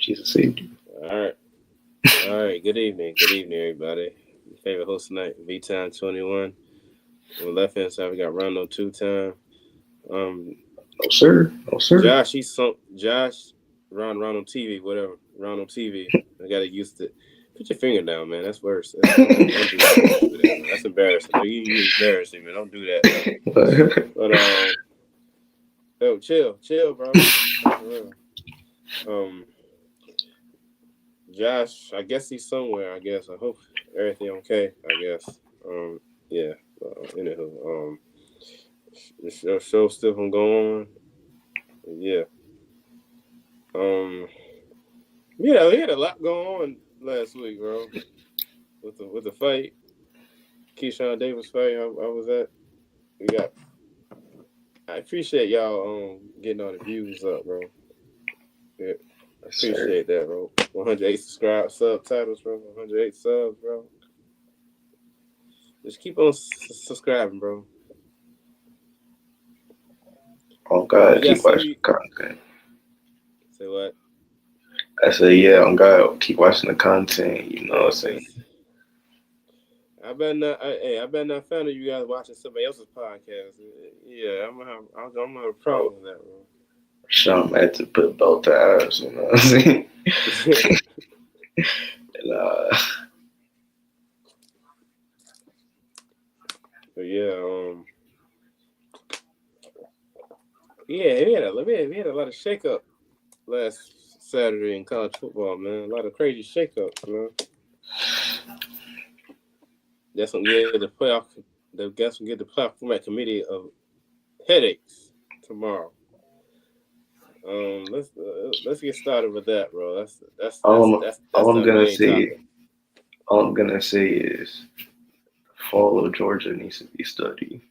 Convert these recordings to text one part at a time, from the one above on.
Jesus saved you. All right. All right. Good evening. Good evening, everybody. Your favorite host tonight, V Time 21. On the left hand side, we got Rondo 2 time. Um, No, sir. No, sir. Josh, he's some Josh, Ron on TV, whatever. Ron on TV. I got to used to put your finger down, man. That's worse. Don't do that. Don't do that, man. That's embarrassing. No, you embarrassing, man. Don't do that, man. But yo, chill, bro. For real. Um, Josh, I guess he's somewhere. I guess I hope everything okay. I guess. Yeah. Anywho, the show still gonna go on. Yeah. Um, yeah, we had a lot going on last week, bro. With the fight, Keyshawn Davis fight. How was that? We got. I appreciate y'all getting all the views up, bro. Yeah, I Yes, sir. appreciate that, bro. 108 subtitles, bro. 108 subs, bro. Just keep on subscribing, bro. On God, Yeah, keep some of watching you the content. say what? I say, yeah, on God, keep watching the content. You know what I'm Yeah, saying? cause I better not find you guys watching somebody else's podcast. Yeah, I'm gonna have a Bro, problem with that, bro. Sean had to put both eyes, you know what I'm saying? And, But yeah, yeah, we had a lot of shakeup last Saturday in college football, man. A lot of crazy shakeups, man. That's gonna give the playoff. The guys will get the playoff format committee of headaches tomorrow. Let's get started with that, bro. all That's I'm our gonna main say, topic. all I'm gonna say is, fall of Georgia needs to be studied.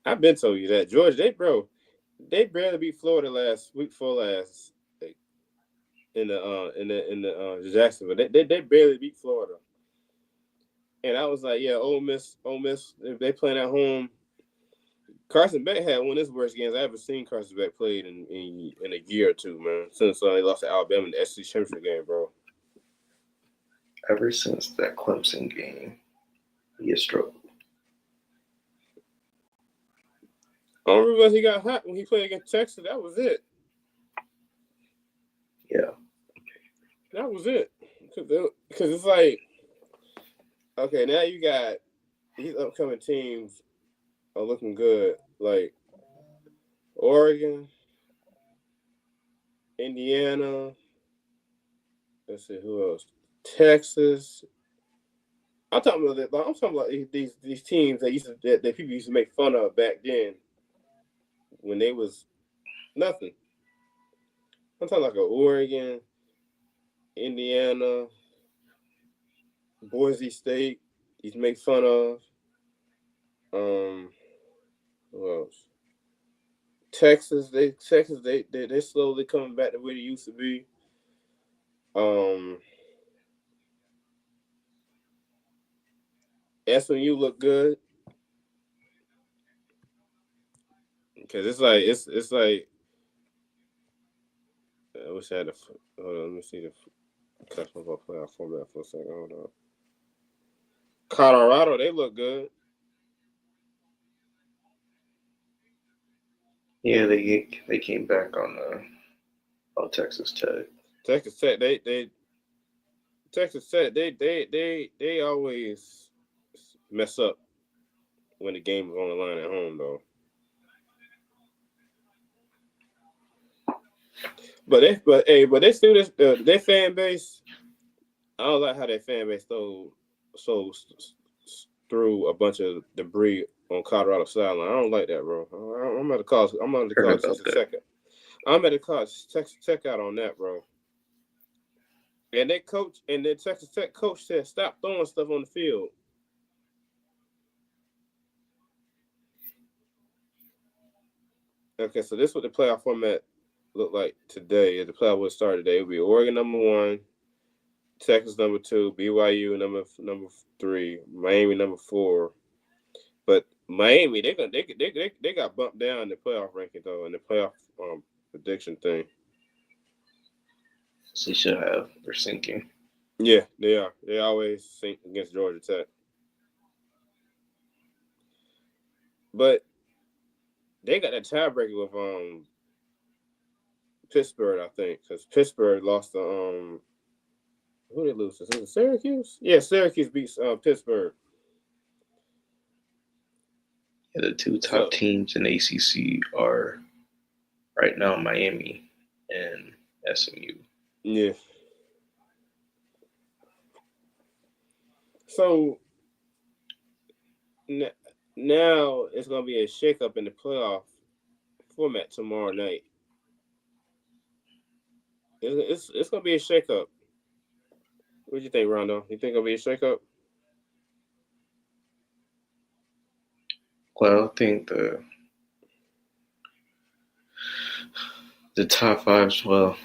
I've been told you that Georgia, they barely beat Florida last week for last like, in the Jacksonville. They barely beat Florida, and I was like, yeah, Ole Miss, if they playing at home. Carson Beck had one of his worst games I ever seen Carson Beck played in a year or two, man. Since they lost to Alabama in the SEC championship game, bro. Ever since that Clemson game, he has struggled. I don't remember he got hot when he played against Texas. That was it. Yeah, That was it. Because it's like, okay, now you got these upcoming teams are looking good. Like Oregon, Indiana. Let's see who else. Texas. I'm talking about these teams that people used to make fun of back then when they was nothing. I'm talking like a Oregon, Indiana, Boise State. He's make fun of. Um, who else? They slowly coming back to where they used to be. Um, SMU look good because it's like I wish I had hold on. Let me see the college football playoff format for a second. Hold on. Colorado, they look good. yeah, they came back on Texas Tech. Texas Tech, they Texas Tech, they always mess up when the game is on the line at home, though. But they still their fan base. I don't like how their fan base threw a bunch of debris on Colorado sideline. I don't like that, bro. I'm at the call. I'm going to Heard call about Texas that. Tech. I'm at the call Texas Tech out on that, bro. And the Texas Tech coach said, "Stop throwing stuff on the field." Okay, so this is what the playoff format look like today. If the playoff would start today, it would be Oregon #1, Texas #2, BYU number 3, Miami #4. But Miami, they got bumped down in the playoff ranking though in the playoff prediction thing. They should have. They're sinking. Yeah, they are. They always sink against Georgia Tech. But they got that tiebreaker with Pittsburgh, I think, because Pittsburgh lost to who did they lose to? Was it Syracuse? Yeah, Syracuse beats Pittsburgh. Yeah, the two top So teams in ACC are right now Miami and SMU. yeah. So now it's gonna be a shakeup in the playoff format tomorrow night. It's gonna be a shakeup. What do you think, Rondo? You think it'll be a shakeup? Well, I think the top fives. Well,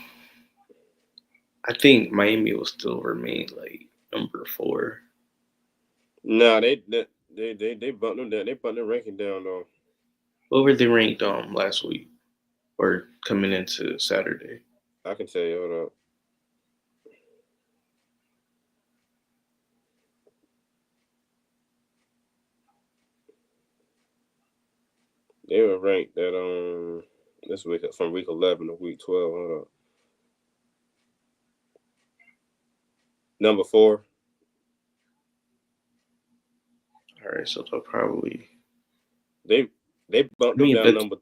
I think Miami will still remain like number 4. No, they bumped them down. They bumped their ranking down though. What were they ranked last week or coming into Saturday? I can tell you. Hold up. They were ranked at this week from week 11 to week 12. Hold up. Number 4. All right, so they'll probably. They bumped I them mean, down number.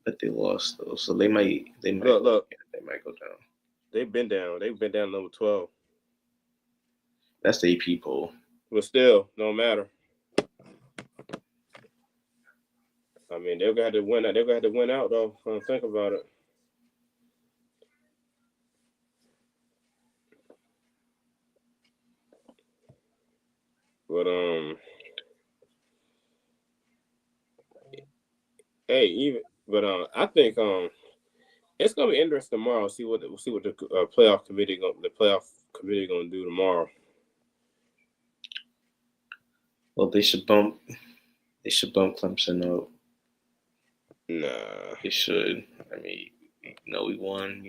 but they lost though, so they might Look. they might go down. They've been down. They've been down number 12. That's the AP poll. But still, no matter. I mean, they're gonna have to win. They're gonna have to win out though. Think about it. But hey, I think it's gonna be interesting tomorrow. See what the playoff committee gonna do tomorrow. Well, they should bump Clemson up. Nah, They should. I mean, we won.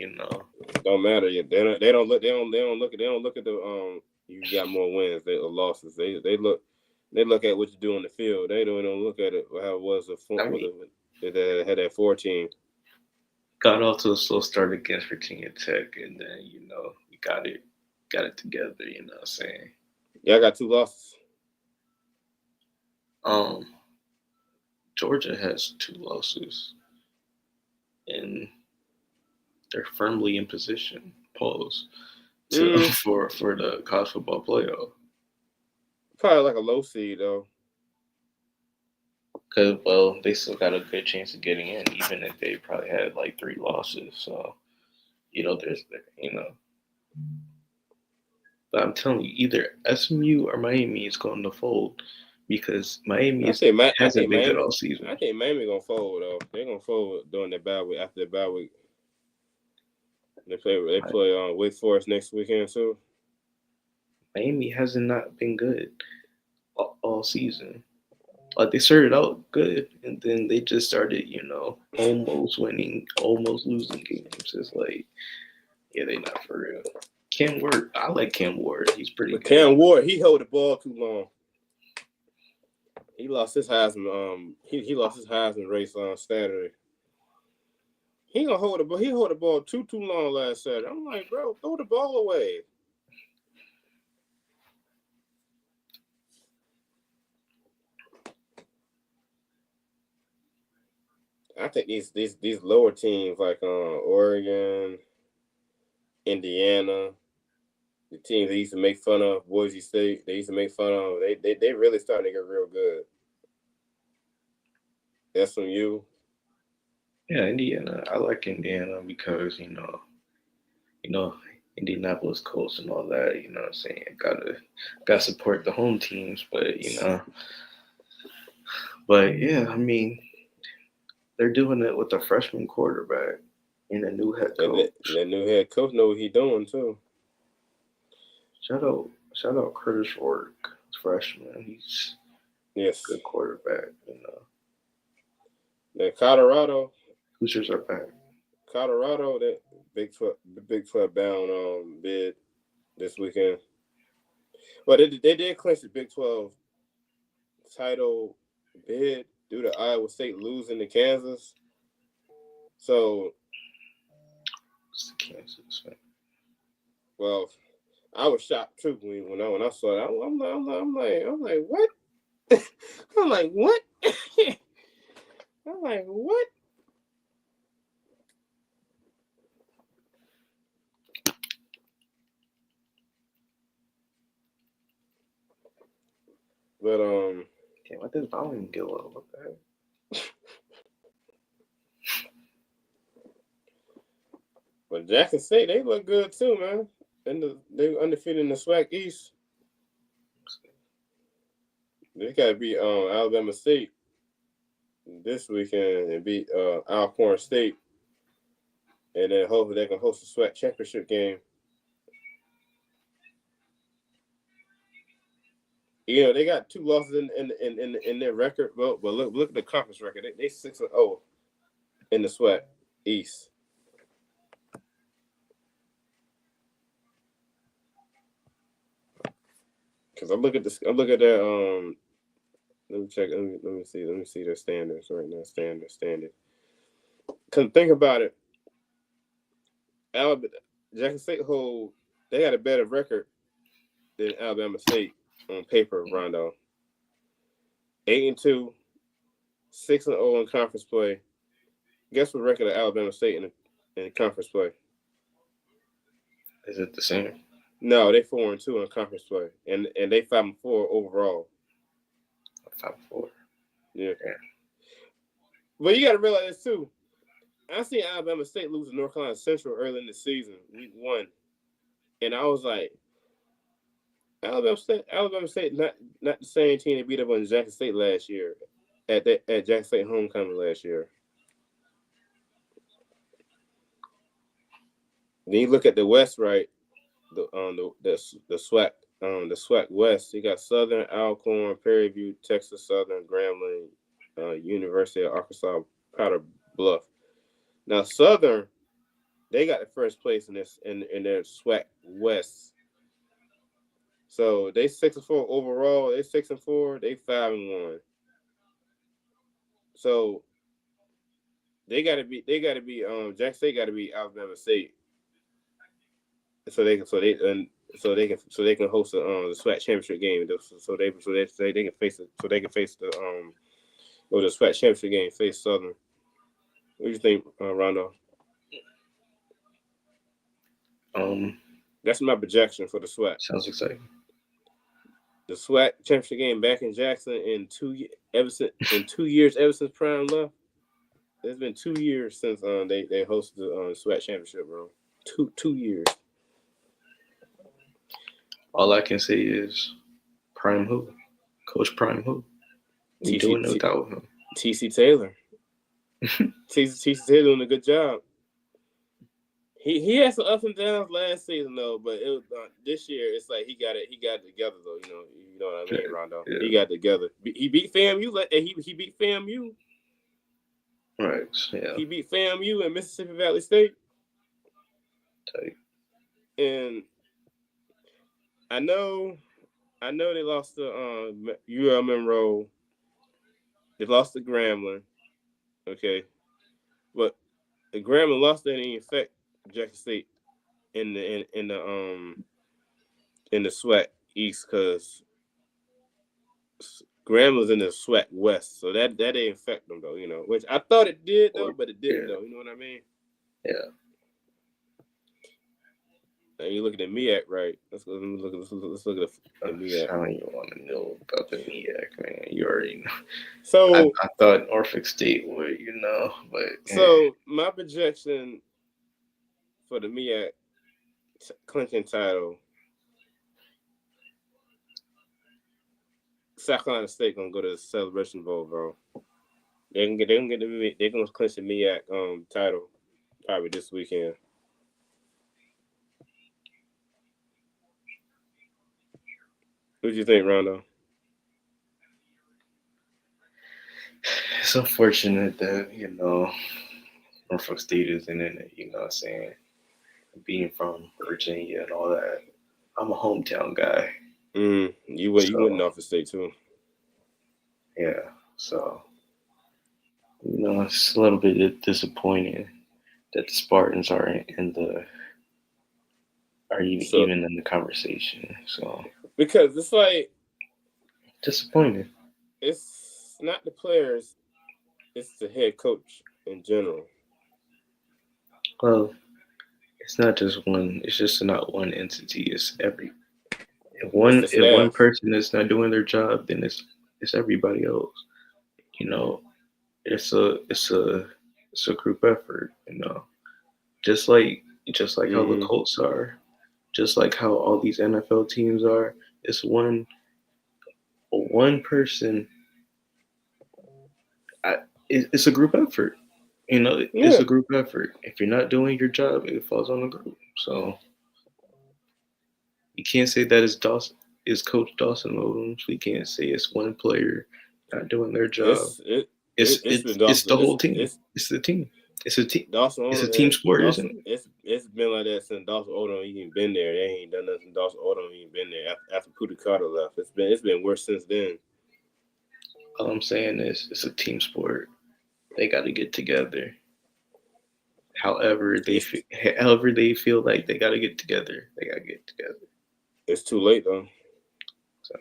don't matter. They don't look at the you got more wins or losses. They look at what you do on the field. They don't look at it how it was they had that 14. Got off to a slow start against Virginia Tech, and then we got it together. You know what I'm saying? Yeah, I got 2 losses. Georgia has 2 losses, and they're firmly in position. Pause for the college football playoff. Probably like a low seed though. Because they still got a good chance of getting in, even if they probably had like 3 losses. So there's But I'm telling you, either SMU or Miami is going to fold because Miami hasn't been good all season. I think Miami gonna fold though. They're gonna fold during their bye week. After their bye week, they play Wake Forest next weekend too. Miami hasn't not been good all season. Like they started out good, and then they just started, almost winning, almost losing games. It's like, yeah, they not for real. Cam Ward, I like Cam Ward. He's pretty good. Cam Ward, he held the ball too long. He lost his Heisman. He lost his Heisman race on Saturday. He gonna hold the ball. He held the ball too long last Saturday. I'm like, bro, throw the ball away. I think these lower teams like Oregon, Indiana, the teams they used to make fun of, Boise State, they used to make fun of. They really starting to get real good. SMU. Yeah, Indiana. I like Indiana because Indianapolis Colts and all that. You know what I'm saying? Gotta support the home teams, but yeah, I mean, they're doing it with a freshman quarterback and a new head coach. That new head coach know what he's doing too. Shout out Curtis Rourke, freshman. He's a good quarterback. Then Colorado. Hoosiers are back. Colorado, that Big 12, Big 12 bound bid this weekend. Well, they did clinch the Big 12 title bid due to Iowa State losing to Kansas. So, It's the Kansas. Man. well, I was shocked too when I saw that. I'm like, what? I'm like, what? I'm like, what? But Damn, what this volume get low? What the heck? but Jackson State, they look good too, man. And they undefeated in the SWAC East. They got to beat Alabama State this weekend and beat Alcorn State, and then hopefully they can host a SWAC championship game. You know, they got 2 losses in their record, but look at the conference record. They 6-0 in the SWAC East. Because I look at this, I look at their Let me check. Let me see their standards right now. Standard. Cause think about it. Alabama, Jackson State hold. They got a better record than Alabama State on paper. Rondo 8-2, 6-0 in conference play. Guess what record of Alabama State in conference play? Is it the same? No, they 4-2 in conference play, and they 5-4 overall. 5-4. Yeah. But you got to realize this too. I seen Alabama State lose to North Carolina Central early in the season, week 1, and I was like, Alabama State, not the same team that beat up on Jackson State last year at Jackson State homecoming last year. Then you look at the West, right? The SWAC West. You got Southern, Alcorn, Prairie View, Texas Southern, Grambling, University of Arkansas, Powder Bluff. Now Southern, they got the first place in their SWAC West. So they 6-4 overall. They 6-4. They 5-1. So they got to be Jackson State got to be Alabama State, so they can host the SWAC championship game. So they can face it. So they can face the SWAC championship game, face Southern. What do you think, Rondo? That's my projection for the SWAC. Sounds exciting. The SWAC championship game back in Jackson in 2 years ever since Prime left. It's been 2 years since they hosted the SWAC championship, bro. 2 years. All I can say is Prime who? Coach Prime who? We doing it without him. TC Taylor. TC Taylor doing a good job. He had some ups and downs last season though, but it was, this year it's like he got it together though. You know what I mean, Rondo. Yeah. He got it together. He beat FAMU. He beat FAMU. Right. Yeah. He beat FAMU and Mississippi Valley State. Tight. And I know they lost to UL Monroe. They lost to Grambling. Okay, but the Grambling loss didn't even affect Jackson State in the SWAC East because Grambling's in the SWAC West, so that didn't affect them though. Which I thought it did though, but it didn't though. You know what I mean? Yeah. And you look at the MEAC, right? Let's look at the MEAC. I don't even want to know about the MEAC, man. You already know. So I thought Norfolk State would, but so my projection for the MEAC clinching title, South Carolina State gonna go to the Celebration Bowl, bro. They're gonna clinch the MEAC title probably this weekend. What do you think, Rondo? It's unfortunate that from status and then saying being from Virginia and all that. I'm a hometown guy, You went so off the state too. yeah. So it's a little bit disappointing that the Spartans are in the are So even in the conversation. So because it's like disappointed. it's not the players, it's the head coach in general. Well, it's not just one. It's just not one entity. It's every It's the if one staff. person is not doing their job, then it's everybody else. You know, it's a group effort. Just like how the Mm-hmm. Colts are, just like how all these NFL teams are. It's one person. I, it's a group effort. It's Yeah, a group effort. If you're not doing your job, it falls on the group. So you can't say that is Coach Dawson Williams. We can't say it's one player not doing their job. it's it, it it's been It's Dawson. the whole team. It's It's the team. It's a team. Dawson It's a Odom team had sport, isn't Dawson. it? It's been like that since Dawson Odom even been there. They ain't done nothing. Dawson Odom ain't been there after Pootie Carter left. It's been worse since then. All I'm saying is it's a team sport. They got to get together. However It's however they feel like they got to get together, they got to get together. it's too late though. So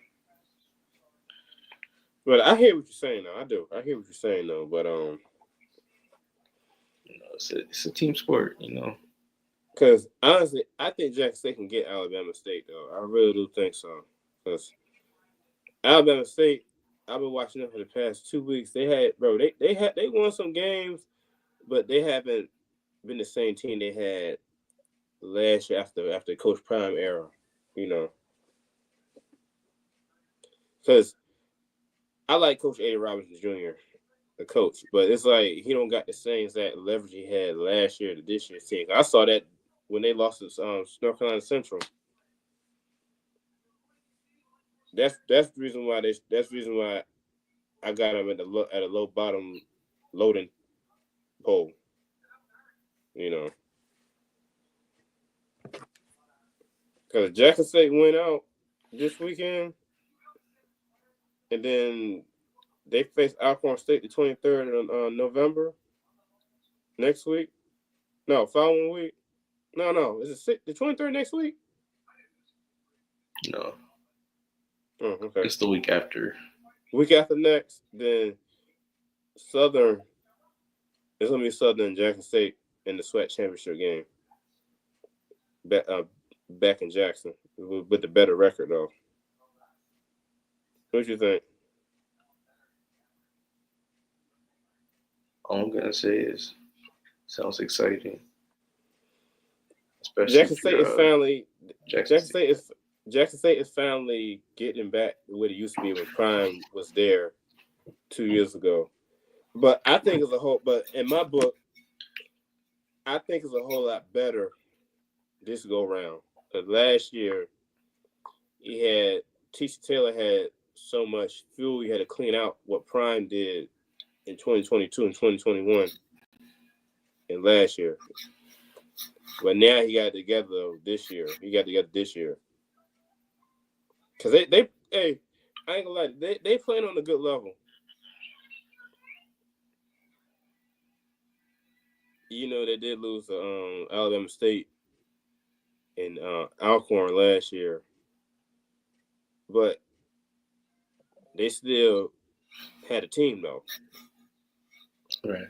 But I hear what you're saying though. I do. I hear what you're saying though. But it's a team sport. because honestly, I think Jackson State can get Alabama State though. I really do think so. Because Alabama State, I've been watching them for the past 2 weeks. They had they won some games, but they haven't been the same team they had last year after Coach Prime era. You know, because I like Coach Eddie Robinson Jr. the coach, but it's like he don't got the same exact leverage he had last year to this year's team. I saw that when they lost to North Carolina Central. That's the reason why I got them at a low bottom loading pole. You know, because Jackson State went out this weekend, and then they face Alcorn State the 23rd of November next week. No, following week. No. Is it the 23rd next week? no, Oh, okay. it's the week after. Week after next, then Southern. It's gonna be Southern and Jackson State in the SWAC championship game. Back, back in Jackson with the better record though. What you think? All I'm gonna say is sounds exciting, especially Jackson if State is you're finally Jackson Jackson State. State is Jackson State is finally getting back to what it used to be when Prime was there 2 years ago. But I think it's a whole. But in my book, I think it's a whole lot better this go round. Because last year he had TC Taylor had so much fuel he had to clean out what Prime did in 2022 and 2021 and last year. But now he got it together this year. He got it together this year. Cause they hey, I ain't gonna lie, they playing on a good level. You know they did lose to Alabama State and Alcorn last year, but they still had a team though. Right.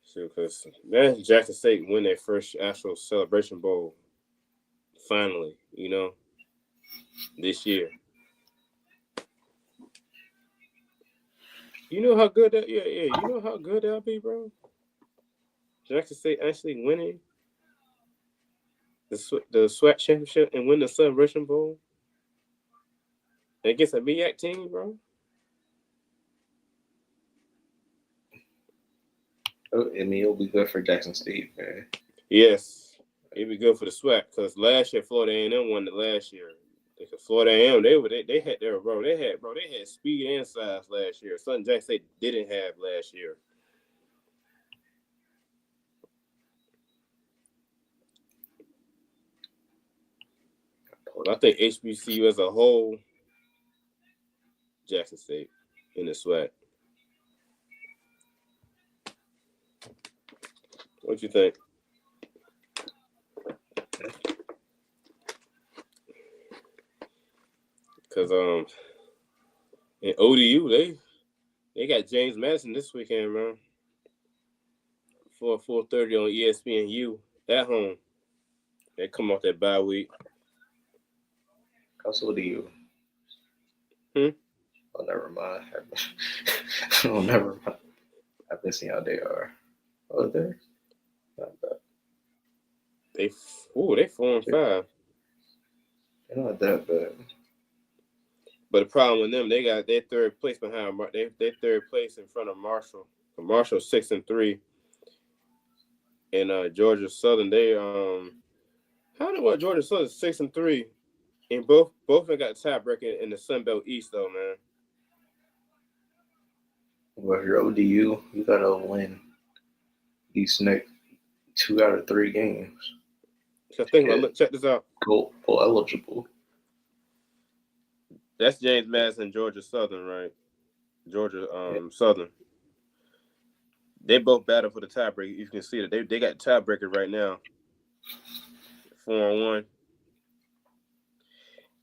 So because man, Jackson State win their first actual Celebration Bowl finally. This year. You know how good that yeah. You know how good that'll be, bro. Jackson State actually winning the SWAC championship and win the Celebration Bowl against a MEAC team, bro. I mean, it'll be good for Jackson State, man. Yes, it'd be good for the SWAC because last year Florida A&M won the last year. Because Florida A&M, they had their they had speed and size last year. Something Jack said didn't have last year. But I think HBCU as a whole, Jackson State in the SWAC. What you think? Because in ODU they got James Madison this weekend, man. 4:30 on ESPNU at home. They come off that bye week. How old are you? Hmm? Oh, never mind. Oh, never mind. I've been seeing how they are. Oh, they're not bad. They 4-5. They're not that bad. But the problem with them, they got their third place behind. They third place in front of Marshall. Marshall 6-3, and Georgia Southern how do what Georgia Southern 6-3, and both of them got tiebreaker in the Sun Belt East though, man. Well, if you're ODU, you gotta win these next 2 out of 3 games. So think about Get check this out. bowl eligible. That's James Madison, Georgia Southern, right? Georgia Yeah. Southern. They both battle for the tiebreaker. You can see that they got tiebreaker right now. 4-1.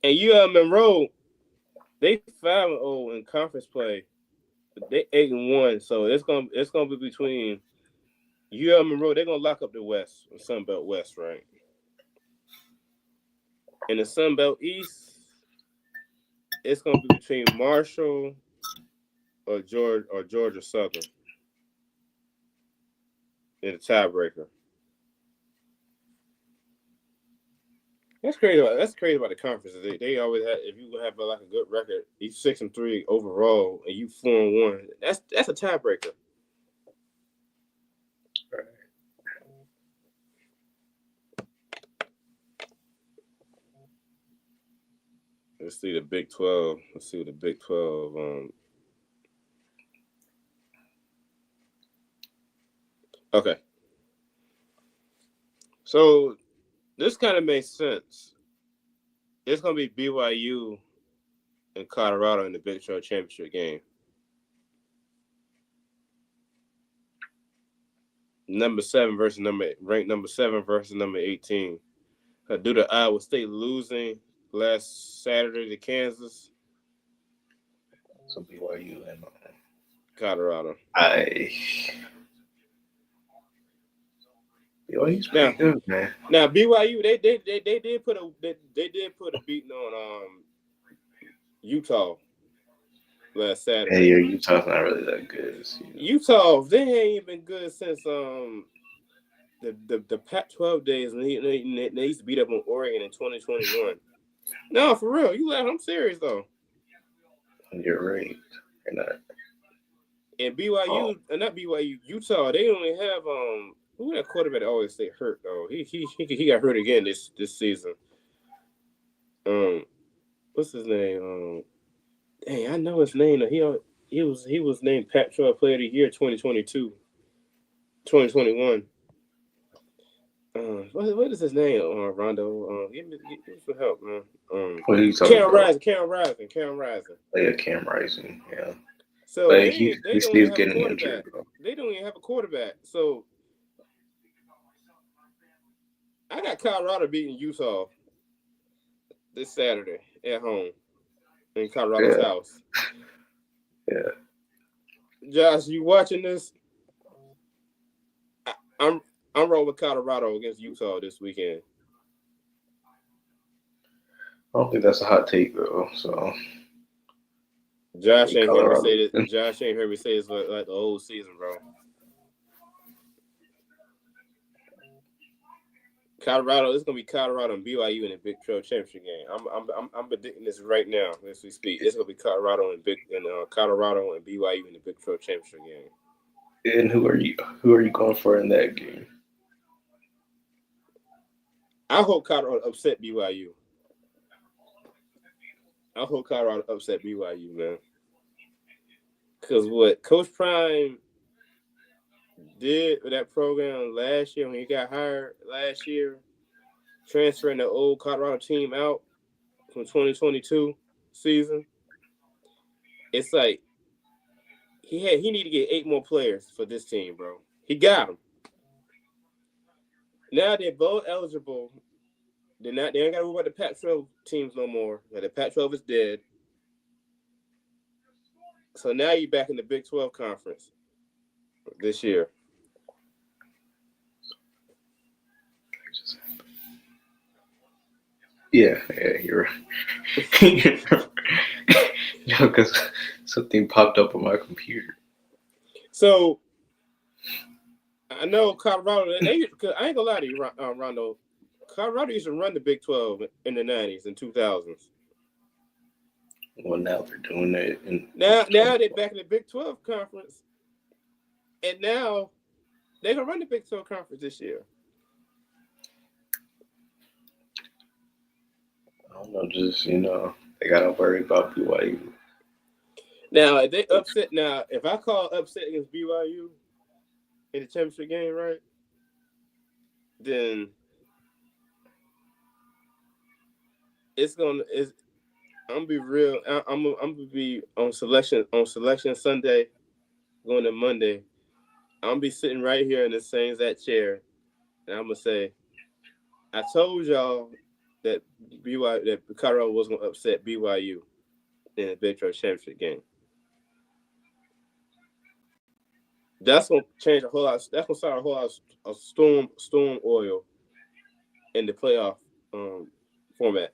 And Monroe, they 5-0 in conference play. But they 8-1. So it's gonna be between Monroe. They're gonna lock up the West, the Sun Belt West, right? In the Sun Belt East, it's gonna be between Marshall or Georgia Southern in the tiebreaker. That's crazy about the conferences. They always have, if you have like a good record, you 6-3 overall, and you 4-1. That's a tiebreaker. Right. Let's see the Big 12. Let's see what the Big 12. Okay. So this kind of makes sense. It's gonna be BYU and Colorado in the Big 12 championship game. Ranked number 7 versus number 18. Due to Iowa State losing last Saturday to Kansas, So BYU and Colorado. BYU's pretty good, man. Now BYU they did put a beating on Utah last Saturday. Hey, Utah's not really that good. Utah, they ain't even been good since the Pac-12 days, and they used to beat up on Oregon in 2021. No, for real, you laugh. I'm serious though. You're right. You're not. And BYU, not BYU, Utah, they only have who that quarterback that always stay hurt though. He got hurt again this season. What's his name? Dang, I know his name. He was named Pac-12 Player of the Year 2022, 2021. What is his name? Rondo. Give me some help, man. What are you talking about? Cam Rising. Oh, yeah, Cam Rising. Yeah. So But they he's don't still even have a getting quarterback. injured, bro. They don't even have a quarterback. So I got Colorado beating Utah this Saturday at home in Colorado's house. Yeah. Josh, you watching this? I'm rolling with Colorado against Utah this weekend. I don't think that's a hot take though. So Josh ain't heard me say this. Josh ain't heard me say this like the whole season, bro. Colorado, it's gonna be Colorado and BYU in the Big 12 championship game. I'm predicting this right now as we speak. It's gonna be Colorado and Colorado and BYU in the Big 12 championship game. And who are you going for in that game? I hope Colorado upset BYU. I hope Colorado upset BYU, man. Because what Coach Prime did with that program last year when he got hired last year, transferring the old Colorado team out from 2022 season, it's like he need to get 8 more players for this team, bro. He got them. Now they're both eligible. They ain't got to worry about the Pac-12 teams no more. Now the Pac-12 is dead. So now you're back in the Big 12 conference this year. Yeah, you're right. No, because something popped up on my computer. So I know Colorado. Cause I ain't gonna lie to you, Rondo. Colorado used to run the Big 12 in the 90s and 2000s. Well, now they're doing it in Now 20. they're back in the Big 12 conference, and now they're gonna run the Big 12 conference this year. I don't know, just they gotta worry about BYU. Now if they upset, if I call upset against BYU in the championship game, right? Then it's I'm gonna be real. I'm gonna be on selection Sunday, going to Monday. I'm gonna be sitting right here in the same exact chair, and I'm gonna say, I told y'all that that Colorado was gonna upset BYU in the Big 12 championship game. That's gonna change a whole lot. That's gonna start a whole lot of storm oil in the playoff um, format.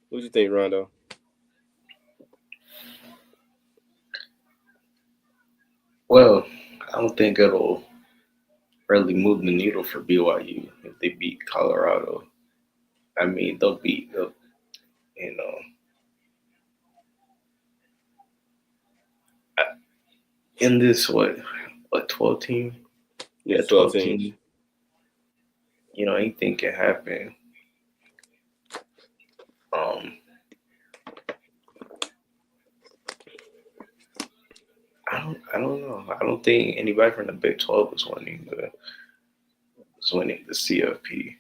What do you think, Rondo? Well, I don't think it'll really move the needle for BYU if they beat Colorado. I mean, they'll beat the you know in this what 12 team? Yeah, Yeah, 12 12 teams. team. Anything can happen. Um, I don't know. I don't think anybody from the Big 12 is winning the CFP. I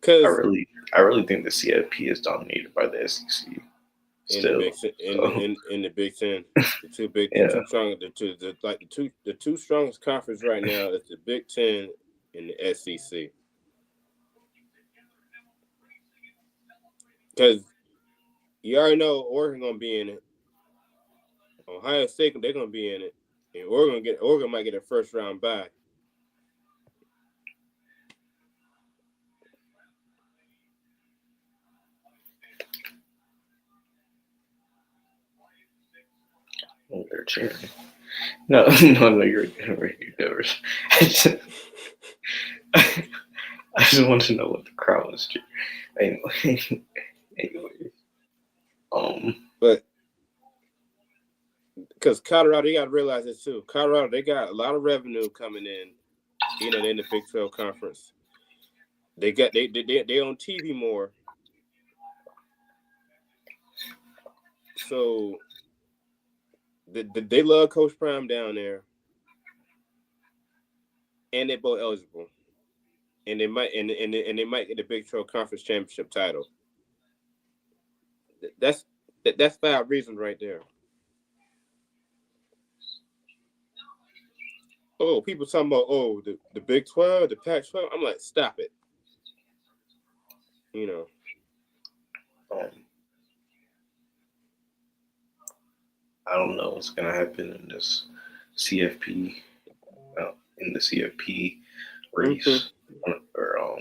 Cause really I really think the CFP is dominated by the SEC in the still. Big in So the Big Ten, the yeah, two strong the two strongest conference right now is the Big Ten and the SEC. Because you already know Oregon gonna be in it. Ohio State they're gonna be in it, and Oregon might get a first round bye. oh, they're cheering. No, no, you're never. I just, I just want to know what the crowd was cheering. Anyway, anyway, um, But because Colorado, they got to realize this too. Colorado, they got a lot of revenue coming in. They're in the Big 12 conference. They on TV more, so they love Coach Prime down there, and they both eligible, and they might get the Big 12 conference championship title. That's that's 5 reasons right there. Oh, people talking about the Big 12, the Pac 12. I'm like, stop it. You know, um, I don't know what's gonna happen in this CFP, in the CFP mm-hmm. race, or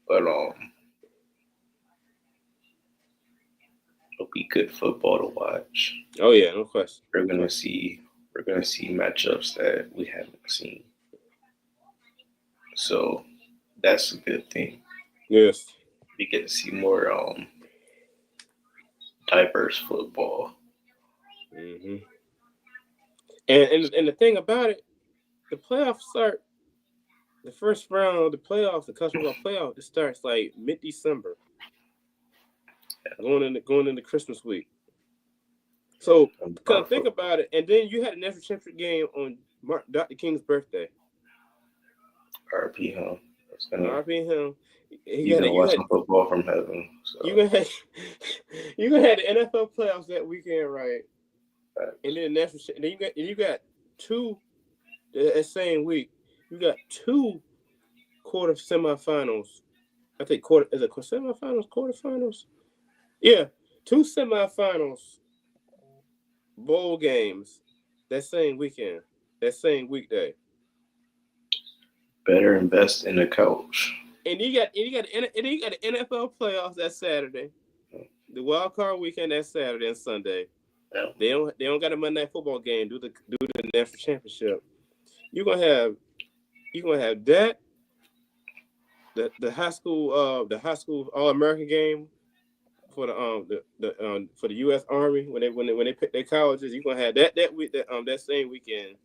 but it'll be good football to watch. Oh yeah, no question, We're no gonna question. see we're gonna see matchups that we haven't seen, so that's a good thing. Yes. We get to see more diverse football. Mm-hmm. And the thing about it, the playoffs start the first round of the playoffs, the college football playoff, it starts like mid-December. going into Christmas week. So, And kind of think about it, and then you had a national championship game on Dr. King's birthday. RP him. It's gonna R.I.P. him. He's gonna watch some football from heaven. So you gonna have, you gonna have the NFL playoffs that weekend, right? And then national. And then you got two that same week. You got two quarter semifinals. I think semifinals, quarterfinals. Yeah, two semifinals bowl games that same weekend, that same weekday. better invest in a coach. And you got the NFL playoffs that Saturday, the wild card weekend that Saturday and Sunday. Yeah. They don't got a Monday Night Football game due to the national championship. You're gonna have that the high school All American game for for the U.S. Army when they pick their colleges. You're gonna have that same weekend.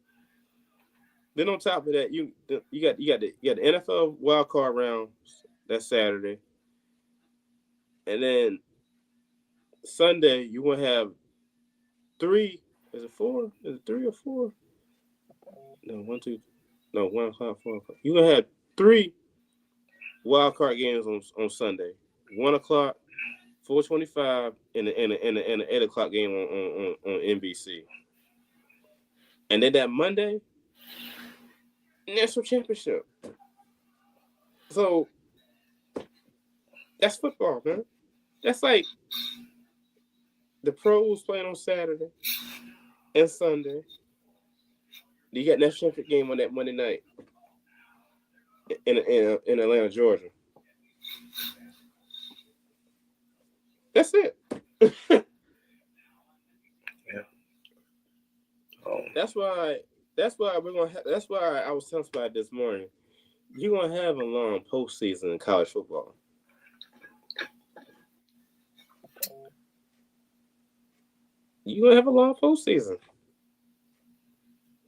Then on top of that, you got the NFL wild card round that Saturday, and then Sunday you gonna have three. Is it four? Is it 3 or 4? No, 1, 2. No, 1 o'clock, 4 o'clock. You gonna have 3 wild card games on Sunday. 1 o'clock, 4:25, and the 8 o'clock game on NBC. And then that Monday, national championship. So that's football, man. That's like the pros playing on Saturday and Sunday. You got national championship game on that Monday night in Atlanta, Georgia. That's it. Yeah. That's why we're gonna. That's why I was telling somebody this morning. You're gonna have a long postseason in college football. You're gonna have a long postseason.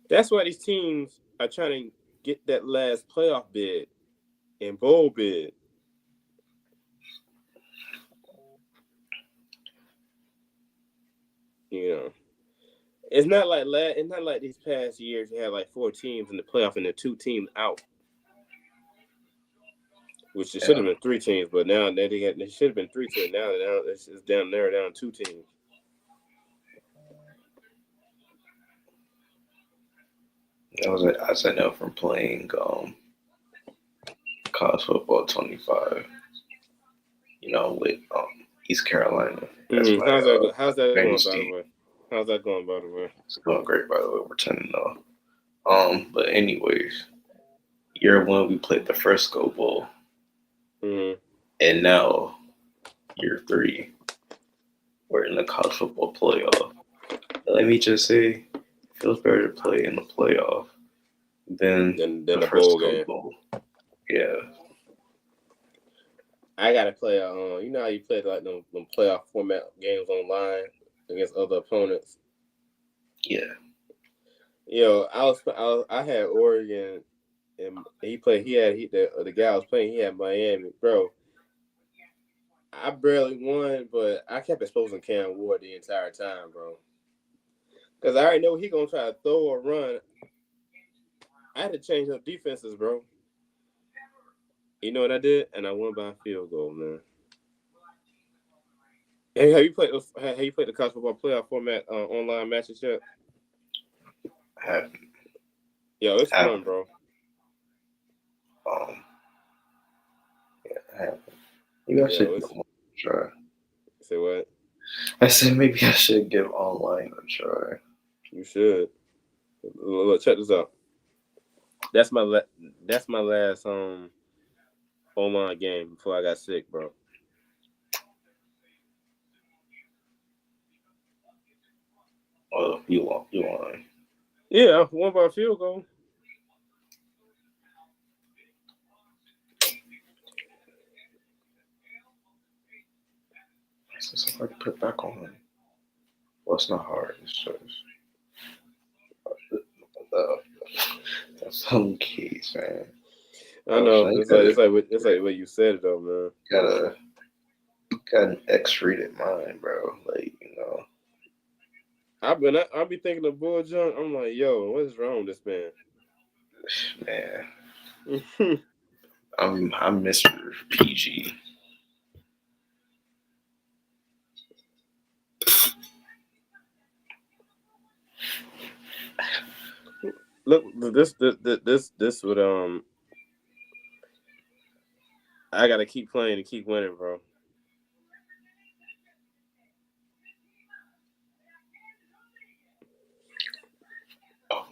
That's why these teams are trying to get that last playoff bid and bowl bid. You know, it's not like these past years you had like 4 teams in the playoff and the 2 teams out, which it should have been 3 teams, but now they should have been 3 teams. Now it's down there down 2 teams. I said no from playing college football 25. With East Carolina. That's how's that going, by the way? How's that going, by the way? It's going great, by the way. We're 10-0. But anyways, year 1 we played the Frisco Bowl, and now year 3 we're in the college football playoff. Let me just say, it feels better to play in the playoff than the bowl game. Bowl. Yeah. I gotta play. You know how you play like them playoff format games online against other opponents. Yeah. Yo, I had Oregon, and he played. The guy I was playing. He had Miami, bro. I barely won, but I kept exposing Cam Ward the entire time, bro. Because I already know he gonna try to throw or run. I had to change up defenses, bro. You know what I did? And I won by a field goal, man. Hey, have you played the college football playoff format online matches yet? I haven't. Yo, it's fun, bro. Yeah, I haven't. Maybe I should try. Say what? I said maybe I should give online a try. You should. Look, check this out. That's my last online game before I got sick, bro. Oh, you won. Yeah, I won by a field goal. It's so hard to put back on. Well, it's not hard. It's just that's some keys, man. I know. It's like what you said, though, man. got an X-rated mind, bro. Like, I'll be thinking of Bull Junk. I'm like, yo, what is wrong with this man, man? I'm Mr. PG. Look, this would I gotta keep playing and keep winning, bro. Oh,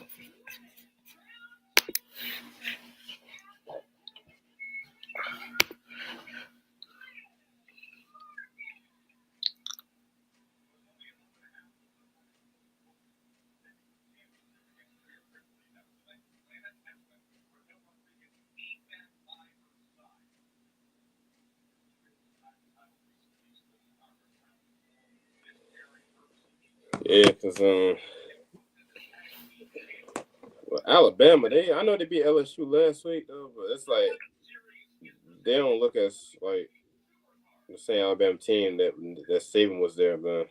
Yeah, cause well, Alabama, I know they beat LSU last week though, but it's like they don't look as like the same Alabama team that Saban was there, man.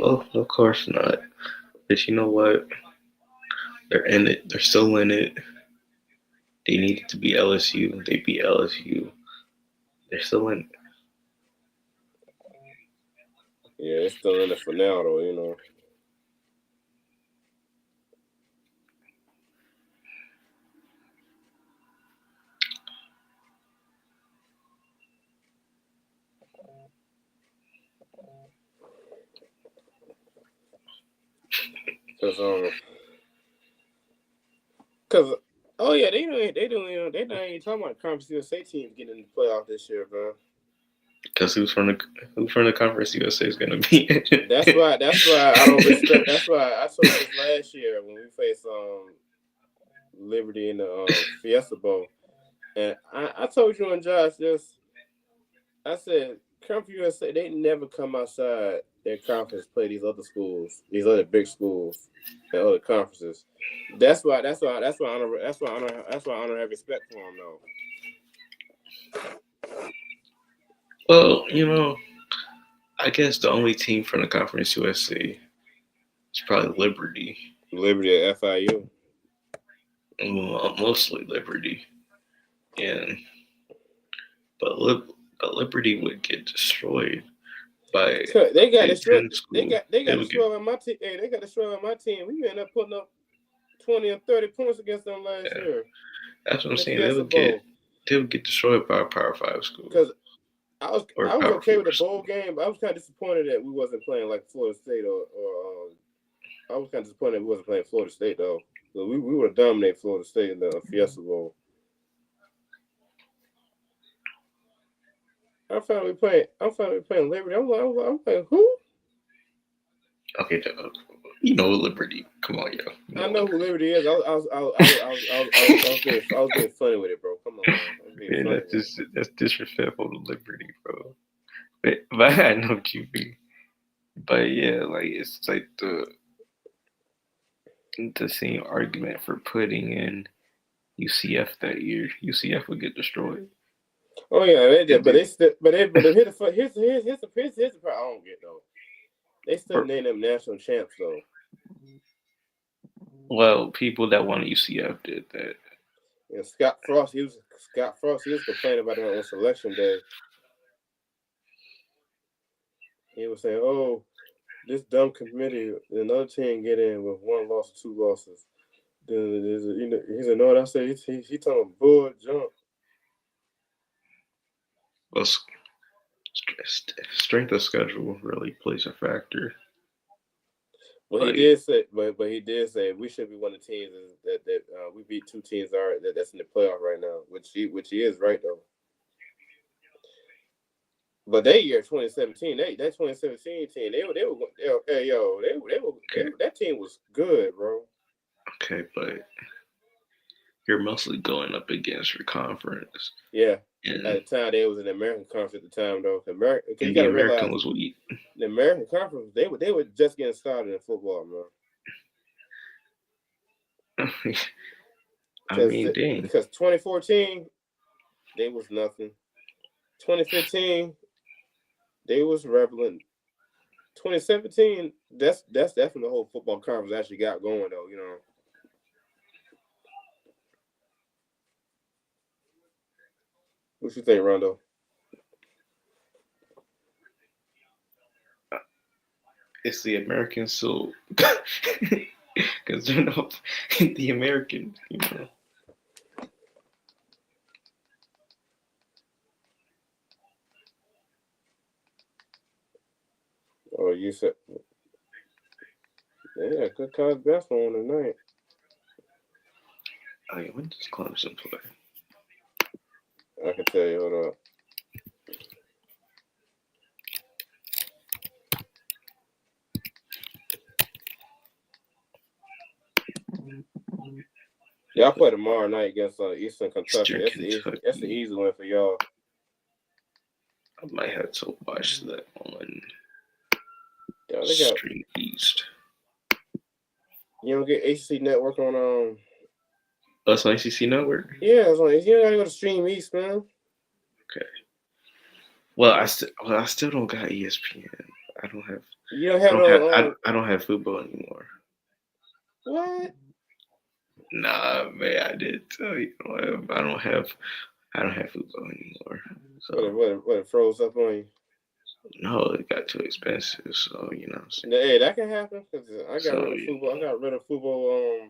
well, of course not. But you know what? They're in it. They're still in it. They needed to be LSU. They beat LSU. They're still in it. Yeah, they're still in it for now though. Cause cause oh yeah, they not even talking about Conference USA teams getting in the playoff this year, bro. Because who from the Conference USA is gonna be That's it? why I don't respect. That's why I told you this last year when we faced Liberty in the Fiesta Bowl, and I told you and Josh this. I said Conference USA they never come outside their conference play these other schools, these other big schools, and other conferences. That's why I honor have respect for them though. Well, I guess the only team from the Conference USA is probably Liberty. Liberty at FIU. Well, mostly Liberty, and but but Liberty would get destroyed by They a got Big destroyed. Ten school. They They got would get destroyed by my team. Hey, they got destroyed by my team. We ended up putting up 20 and 30 points against them last yeah. year That's what I'm in the saying. They Fiesta would get Bowl. they would get destroyed by a Power Five school Because or a I was Power okay with Four the school. bowl game, but I was kind of disappointed that we wasn't playing like Florida State or I was kind of disappointed that we wasn't playing Florida State though. So we would have dominated Florida State in the Fiesta Bowl. I'm finally playing Liberty. I'm playing who? Okay, you know Liberty. Come on, yo. You I know know who Liberty. Liberty is. I was being funny with it, bro. Come on, man. I was being Man, funny with it. that's disrespectful to Liberty, bro. But I know what you mean. But yeah, like it's like the same argument for putting in UCF that year. UCF would get destroyed. Oh yeah, they did, And but then, here's the part I don't get though. They still name them national champs though. well, people that wanted UCF did that. And Scott Frost. He was complaining about it on selection day. He was saying, "Oh, this dumb committee, another team get in with one loss or two losses." Then he said, "No, what I said. He talking about bull jump." Well, strength of schedule really plays a factor. Well, he Like, did say, but he did say we should be one of the teams that we beat two teams that's in the playoff right now, which he is right though. But that year, 2017, that 2017 team, hey yo, okay, that team was good, bro. okay, but you're mostly going up against your conference, Yeah, and at the time they was in the American Conference at the time though. America, cause you and the got to American realize was weak. the American Conference they were just getting started in football, man. I mean, dang. Because 2014 they was nothing. 2015, they was relevant. 2017, that's when the whole football conference actually got going though. What you think, Rondo? It's the Americans, so because they're not the American, you know. Oh, you said, yeah, good college basketball tonight. Oh, yeah, when does Clemson play? I can tell you. Hold up. Y'all play tomorrow night against Eastern Kentucky. Eastern That's the Kentucky. easy win for y'all. I might have to watch that on Yeah, they got. Stream East. You don't get HC Network on Us on ACC Network. Yeah, it's like you gotta go to Stream East, man. Okay. Well, I still don't got ESPN. I don't have. You don't I have it don't have. on I don't have football anymore. what? Nah, man, I did tell you. I don't have. I don't have football anymore. So What it froze up on you? no, it got too expensive. So you know what I'm saying. Hey, that can happen because I got So rid of football. I got rid of football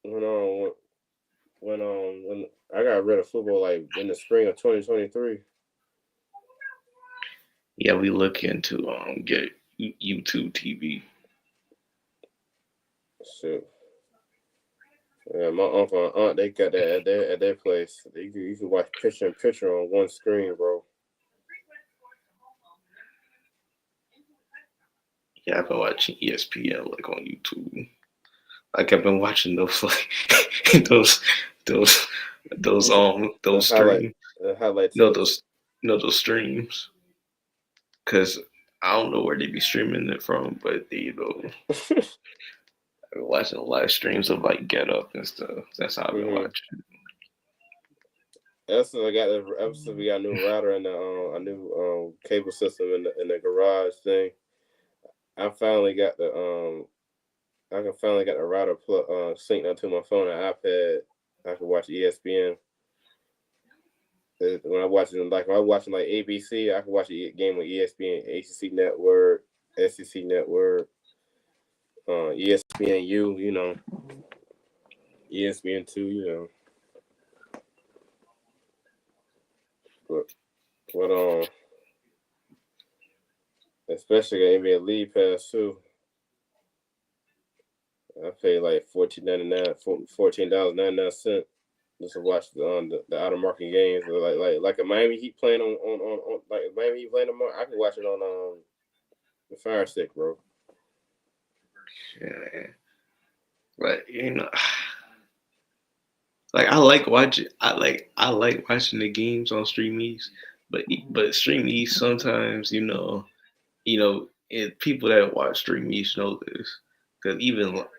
when when I got rid of football like in the spring of 2023. yeah, we looking to get YouTube TV. Shoot. Yeah, my uncle and aunt they got that at their place. You can watch picture in picture on one screen, bro. Yeah, I've been watching ESPN like on YouTube. Like I've been watching those like those those You the those highlight streams. the highlight No, tapes. those streams. Cause I don't know where they be streaming it from, but they I've been watching live streams of like Get Up and stuff. That's how I've been hmm watching. Ever since we got a new router and a new cable system in the garage thing, I finally got the I can finally got the router synced onto my phone and iPad. I can watch ESPN. When I'm watching like ABC, I can watch a game with ESPN, ACC Network, SEC Network, ESPNU, ESPN2, but but especially the NBA League Pass too. I pay like $14.99 just to watch the out of market games. Like a Miami Heat playing on like Miami Heat playing tomorrow. I can watch it on the Fire Stick, bro. Yeah, but like I like watching the games on Stream East, but Stream East sometimes and people that watch Stream East know this because even like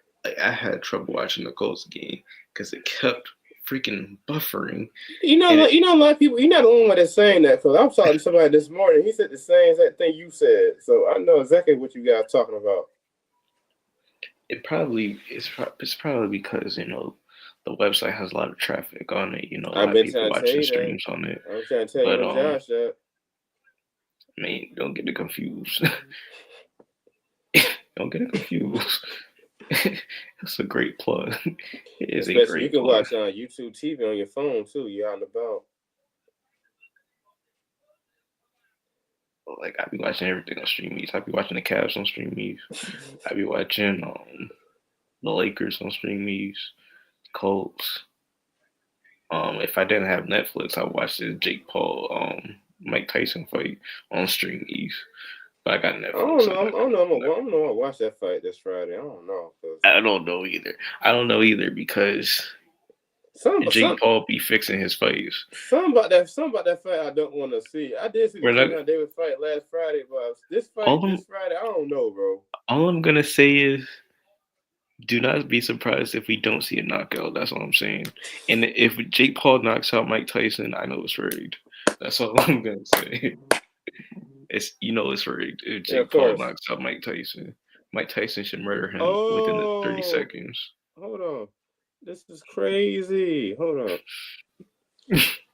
I had trouble watching the Colts game because it kept freaking buffering and it, A lot of people. You're not the only one that's saying that. Because I was talking to somebody this morning. He said the same exact thing you said. So I know exactly what you guys talking about. it's probably because the website has a lot of traffic on it. A I've lot of been people trying to tell watching you that. streams on it, I'm trying to tell but you and Josh that. I mean, don't get it confused. Don't get it confused. It's a great plug. It is a Especially you great can plug. watch YouTube TV on your phone too. You're out and about. Like I be watching everything on Stream East. I be watching the Cavs on Stream East. I be watching the Lakers on Stream East. Colts. If I didn't have Netflix, I would watch this Jake Paul Mike Tyson fight on Stream East. But I got I don't Netflix. know. I don't know. I don't know. I watch that fight this Friday. I don't know because I don't know either. I don't know either because some Jake some Paul be fixing his fights. some about that fight I don't want to see. I did see the We're not Cleveland David fight last Friday, but this fight all I'm this Friday, I don't know, bro. all I'm gonna say is do not be surprised if we don't see a knockout. That's all I'm saying. And if Jake Paul knocks out Mike Tyson, I know it's rigged. That's all I'm gonna say. It's rigged. If Yeah, of Jake Paul course. knocks out Mike Tyson should murder him within the 30 Oh, seconds. hold on. This is crazy. Hold on.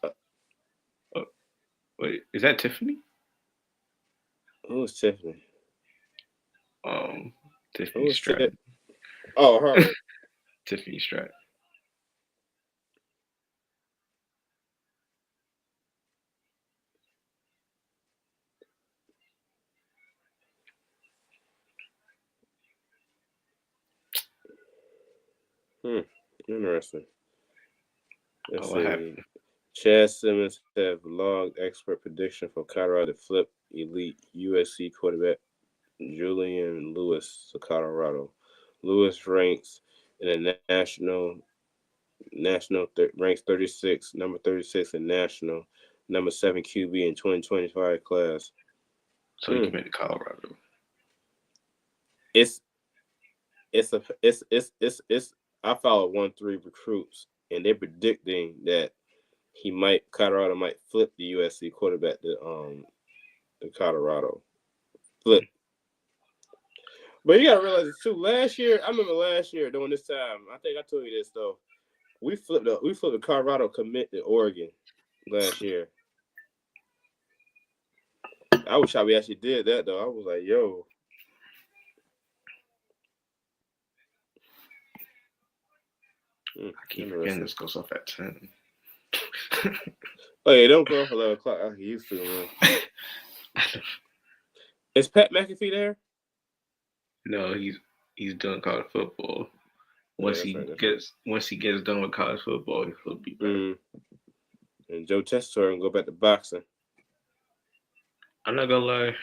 Uh, Oh, wait, is that Tiffany? who's Tiffany? Um, Tiffany Who's Tiff? Stratton. Oh, her. Tiffany Stratton. Hmm. Interesting. Oh, Let's what see. happened? Chad Simmons have logged expert prediction for Colorado to flip elite USC quarterback Julian Lewis to Colorado. Lewis ranks in the ranks 36, number 36 in national, number 7 QB in 2025 class. So he Hmm. committed to Colorado. It's it's I follow 1-3 recruits and they're predicting that Colorado might flip the USC quarterback to Colorado. Flip. But you gotta realize this too. Last year, I remember last year during this time, I think I told you this though. We flipped the Colorado commit to Oregon last year. I wish we actually did that though. I was like, yo, I keep forgetting interesting. this goes off at 10. Oh yeah, don't go off 11 o'clock like you used to, man. Is Pat McAfee there? No, he's done college football. Oh, yeah, that's right. That's right. Once he gets done with college football, he'll be back. Mm. And Joe Tessitore and go back to boxing. I'm not gonna lie,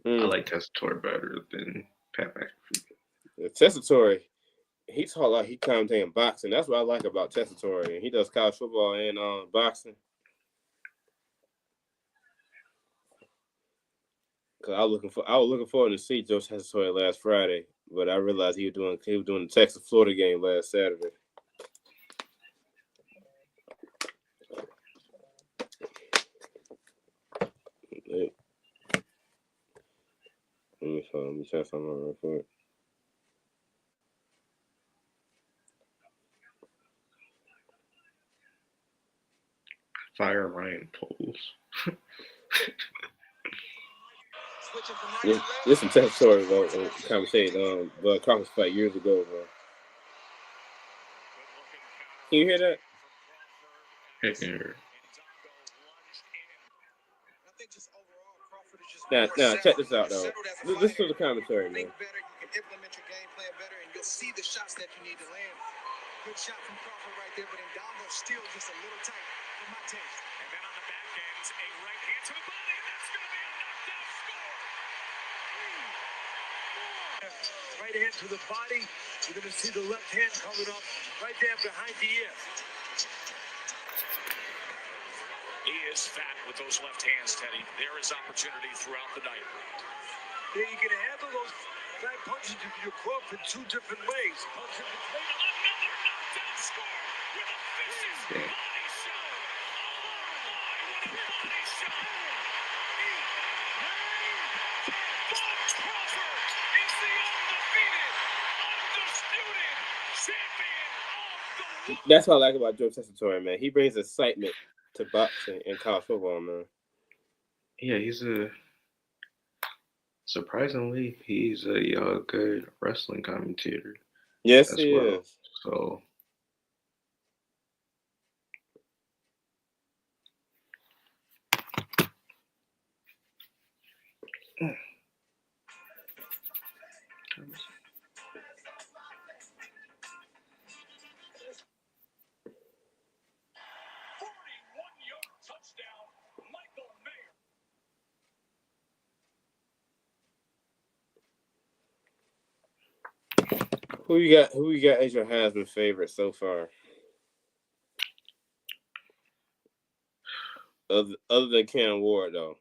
I Mm. like Tessitore better than Pat McAfee. Tessitore, he taught like he commentating boxing. That's what I like about Tessitore. And he does college football and boxing. Cause I was looking forward to see Joe Tessitore last Friday, but I realized he was doing the Texas Florida game last Saturday. Let me try something real quick. Fire Ryan Poles. This some Texas story about conversation but Crawford's fight years ago, bro. Can you hear that? Now check this out though. Listen to the commentary, man. Good shot from Crawford right there, but Ndondo still just a little tight for my taste. And then on the back end, a right hand to the body, and that's going to be a knockdown score. Right hand to the body. You're going to see the left hand coming up right there behind the ear. He is fat with those left hands, Teddy. There is opportunity throughout the night. Yeah, you can handle those fat punches if you Crawford two different ways. Punch in between. Another knockdown score with a vicious body shot. Oh, what a body shot. Bob Crawford is the undefeated, undisputed champion of the world. That's what I like about Joe Tessitore, man. He brings excitement to boxing and college football, man. Yeah, he's a good wrestling commentator Yes, as he well. is. So Who you got? Who you got as your Heisman favorite so far? Other than Cam Ward, though.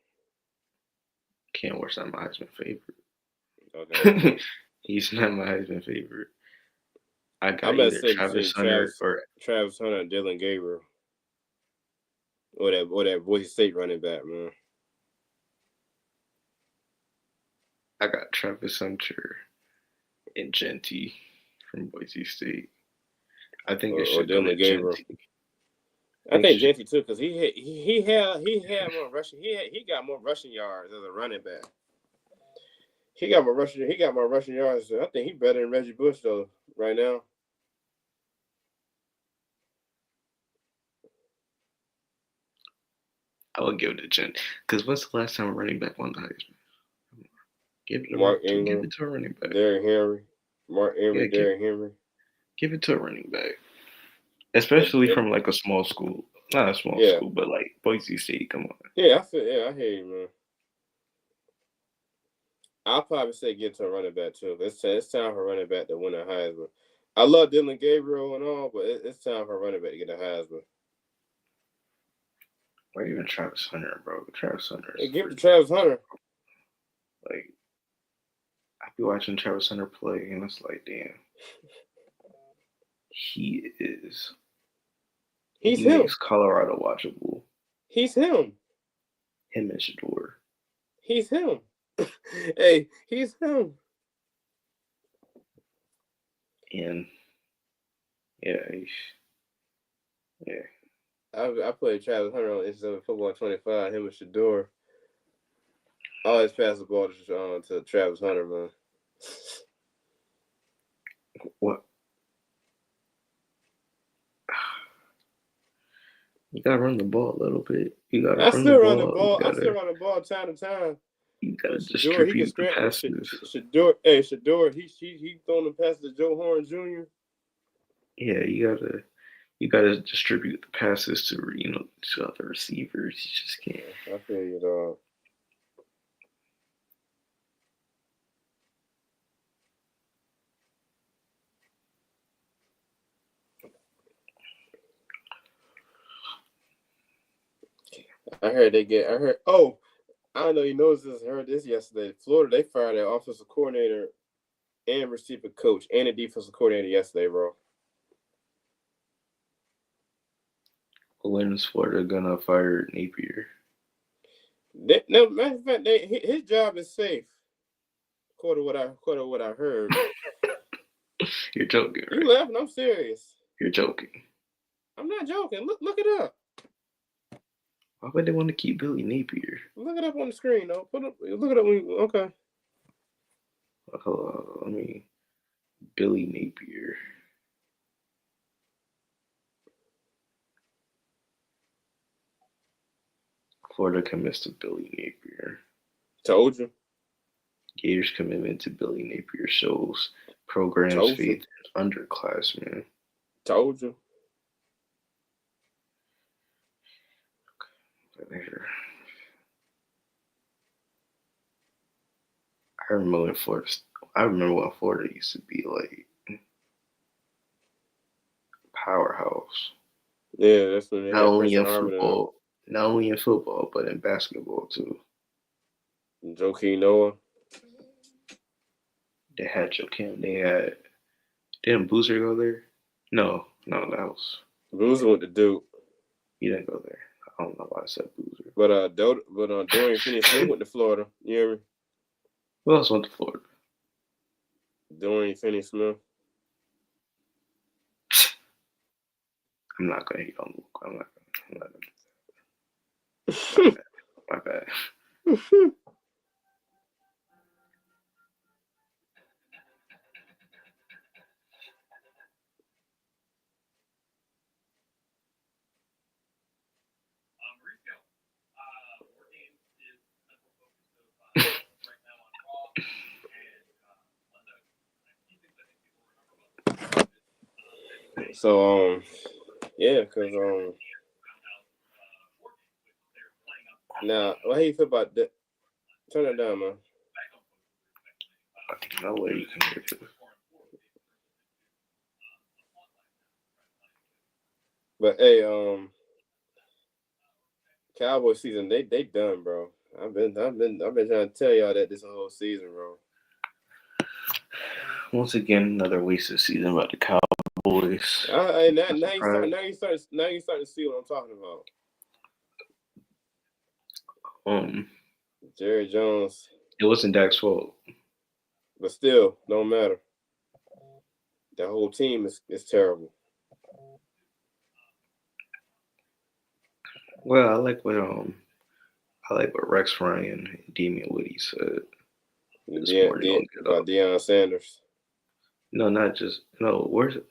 Cam Ward's not my Heisman Okay. favorite. He's not my Heisman favorite. I got I'm gonna either say between Travis Hunter or Travis Hunter and Dylan Gabriel. Or that Boise State running back, man. I got Travis Hunter and Genty from Boise State. I think it Or should go to Dylan Gabriel. Genty. I I think think should, Gentry too, because he had more rushing. He got more rushing yards as a running back. He got more rushing yards. I think he's better than Reggie Bush though right now. I would give it to Genty. Because when's the last time a running back won the Heisman? Mark Give Ingram, it to a running back. Derrick Henry, Mark Yeah, Henry, Derrick Henry. give it to a running back. And, Especially and from like a small school. Not a small yeah, school, but like Boise State. Come on. I hear you, man. I'll probably say get to a running back too. It's time for a running back to win a Heisman. I love Dylan Gabriel and all, but it's time for a running back to get a Heisman. Or even Travis Hunter, bro. Travis Hunter is Hey, give it to Travis Hunter. like I be watching Travis Hunter play, and it's like, damn, he is. He's He him. makes Colorado watchable. He's him. Him and Shador. He's him. Hey, he's him. And yeah, yeah. I played Travis Hunter on Instagram Football 25. Him and Shador. I always pass the ball to Travis Hunter, man. What? You gotta run the ball a little bit. You gotta I run the still run the ball. ball. I still run the ball time to time. You gotta But Shador, he can distribute the scramble. passes. Shador, he throwing the pass to Joe Horn Jr. Yeah, you gotta distribute the passes to other receivers. You just can't. I feel you, dog. I heard. Oh, I don't know. You noticed this? I heard this yesterday. Florida, they fired their offensive coordinator and receiver coach and the defensive coordinator yesterday, bro. When is Florida gonna fire Napier? No, matter of fact, his job is safe. According to what I heard. You're joking, right? You laughing? I'm serious. You're joking. I'm not joking. Look it up. Why would they want to keep Billy Napier? Look it up on the screen, though. Look it up. Okay. I mean, Billy Napier. Florida commits to Billy Napier. Told you. Gators' commitment to Billy Napier shows program's Told faith you. in underclassmen. Told you. I remember when Florida used to be like powerhouse. Yeah, that's when they Not had only Prince in Harvard football, but in basketball too. and Joakim Noah. They had Joakim. Didn't Boozer go there? No, that was Boozer went to Duke. he didn't go there. I don't know why I said Boozer. But Dorian Finney-Smith went to Florida. You hear me? Who else went to Florida? Dorian Finney-Smith. I'm not gonna hate on Luke. I'm not gonna do that. My bad. So yeah, because now what do you feel about that? Turn it down, man. No way you can hear this. But hey, Cowboy season they done, bro. I've been trying to tell y'all that this whole season, bro. Once again, another wasted season by the Cowboys. Now you start to see what I'm talking about. Um, Jerry Jones, it wasn't Dak's fault. but still, don't matter. That whole team is terrible. Well, I like what Rex Ryan and Damian Woody said this morning on Get About Up. Deion Sanders. No, not just no. Where's it?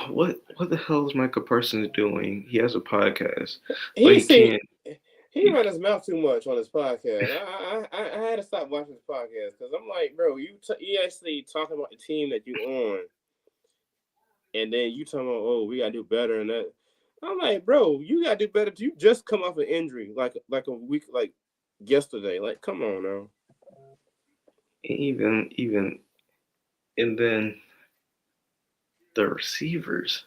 What the hell is Michael Parsons doing? He has a podcast, but He he see can't. he He, run his mouth too much on his podcast. I had to stop watching his podcast because I'm like, bro, you actually talking about the team that you on, and then you talking about, oh, we gotta do better and that. I'm like, bro, you gotta do better. You just come off an injury like a week like yesterday. Like, come on now. even and then the receivers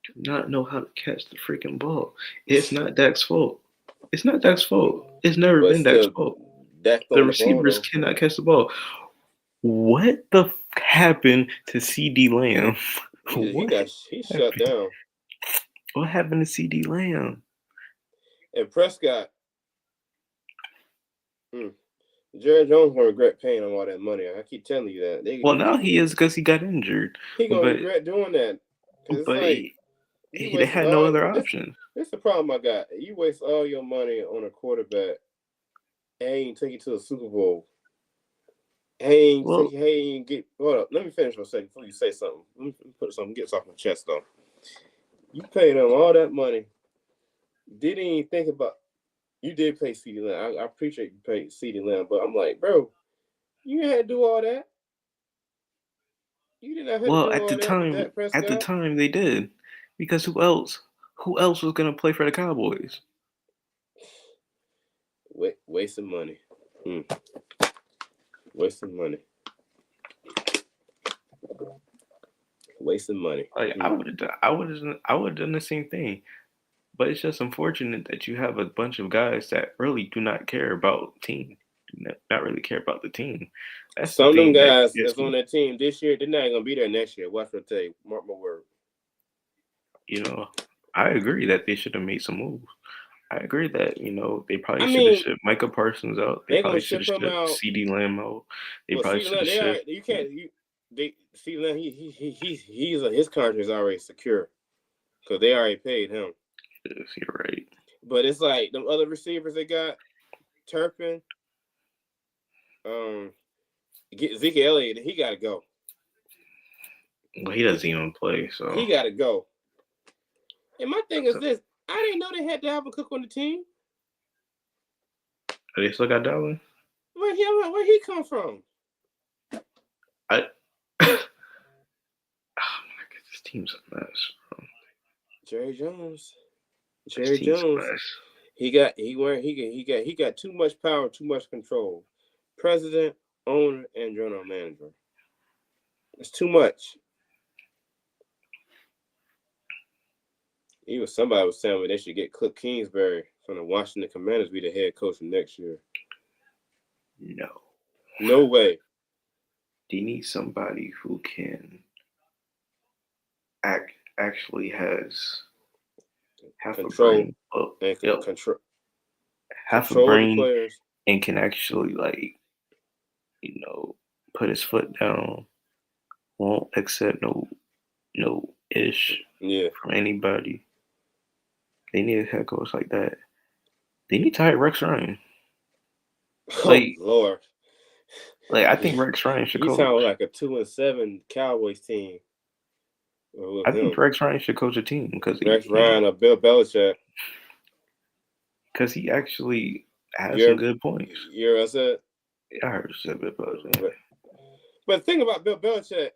do not know how to catch the freaking ball. It's not Dak's fault. It's not Dak's fault. It's never But been Dak's still, fault. Dak The throwing the ball receivers though. cannot catch the ball. What the happened to CD Lamb? What He shut happened? down. What happened to CD Lamb? And Prescott, mm, Jerry Jones gonna regret paying him all that money. I keep telling you that. Well, now he is because he got injured. He gonna But regret doing that because it's like you they wasted had no all other this. option. This is the problem I got. You waste all your money on a quarterback and ain't take you to a Super Bowl. Well, Ain't get. Hold up. Let me finish for a second before you say something. Let me put something gets off my chest though. You paid him all that money. Didn't even think about. You did pay CeeDee Lamb. I appreciate you paid CeeDee Lamb, but I'm like, bro, you had to do all that. You did not have to well, do all that with Dak at the Prescott. time they did, because who else? Who else was gonna play for the Cowboys? Wasting money. Wasting money. Wasting money. Like I would have done the same thing. But it's just unfortunate that you have a bunch of guys that really do not care about the team, not really care about the team. That's the Some of them thing that guys gets that's on me. that team this year, they're not gonna be there next year. Watch what I tell you. Mark my word. You know, I agree that they should have made some moves. I agree that they probably I should have mean, shipped Micah Parsons out. They they're gonna probably should ship have him shipped out. CD Lamb out. They Well, probably see, should have they are. shipped. You can't. See, his contract is already secure because they already paid him. Yes, you're right. But it's like them other receivers they got, Turpin, um, get Zeke Elliott. He got to go. Well, he doesn't even play, so He got to go. And my thing is this: I didn't know they had Dalvin Cook on the team. they still got Dalvin. Where he come from? I oh my god, this team's a mess. Bro. Jerry Jones. This Jerry team's a Jones. mess. He got too much power, too much control. President, owner, and general manager. It's too much. Somebody was telling me they should get Cliff Kingsbury from the Washington Commanders be the head coach next year. No. No way. They need somebody who can actually has half a Control brain. Oh, and yep, half a control the brain players. and can actually put his foot down. Won't accept no ish Yeah. from anybody. They need a head coach like that. They need to hire Rex Ryan. Oh Like Lord. I think Rex Ryan should You sound coach. like a 2-7 Cowboys team I with think him. Rex Ryan should coach a team because Rex Ryan or Bill Belichick. he actually has some You're good points. you're upset. I heard you said Belichick. But the thing about Bill Belichick,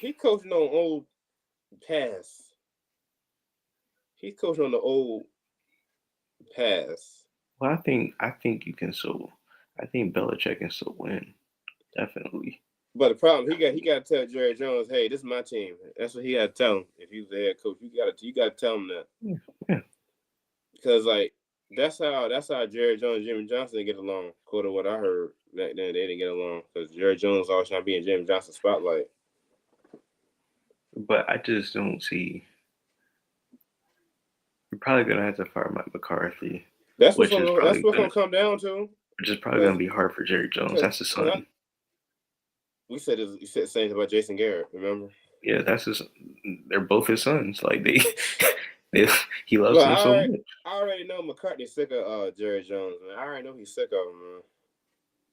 he coaching on old pass. He's coaching on the old pass. Well, I think you can still. I think Belichick can still win. Definitely. But the problem he got to tell Jerry Jones, hey, this is my team. That's what he got to tell him. If he's the head coach, you got to tell him that. Yeah. Because like that's how Jerry Jones and Jimmy Johnson get along. According to what I heard back then, they didn't get along because Jerry Jones always trying to be in Jimmy Johnson's spotlight. But I just don't see We're probably gonna have to fire Mike McCarthy, That's what's which is gonna that's probably what's gonna gonna come down to. which is probably gonna Because be hard for Jerry Jones. because That's his because I son. we said this, you said the same thing about Jason Garrett. Remember? Yeah, that's his. They're both his sons. Like they, they he loves Look, them so much. I already know McCartney's sick of Jerry Jones, man. I already know he's sick of him, man.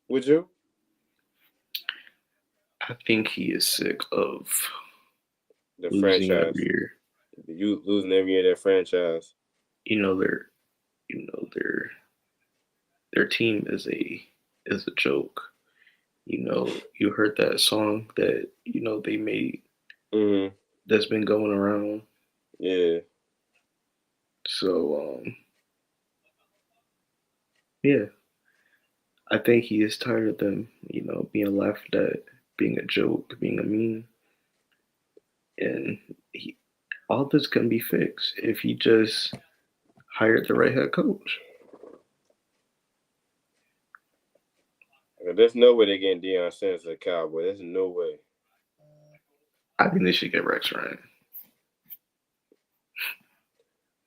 Would you? I think he is sick of The losing every franchise, year. you losing every year that franchise. You know their, you know their team is a joke. You know, you heard that song that they made Mm-hmm. that's been going around. Yeah. So yeah, I think he is tired of them, being laughed at, being a joke, being a meme, and he, all this can be fixed if he just hired the right head coach. There's no way they're getting Deion Sanders as a Cowboy. There's no way. I think they should get Rex Ryan.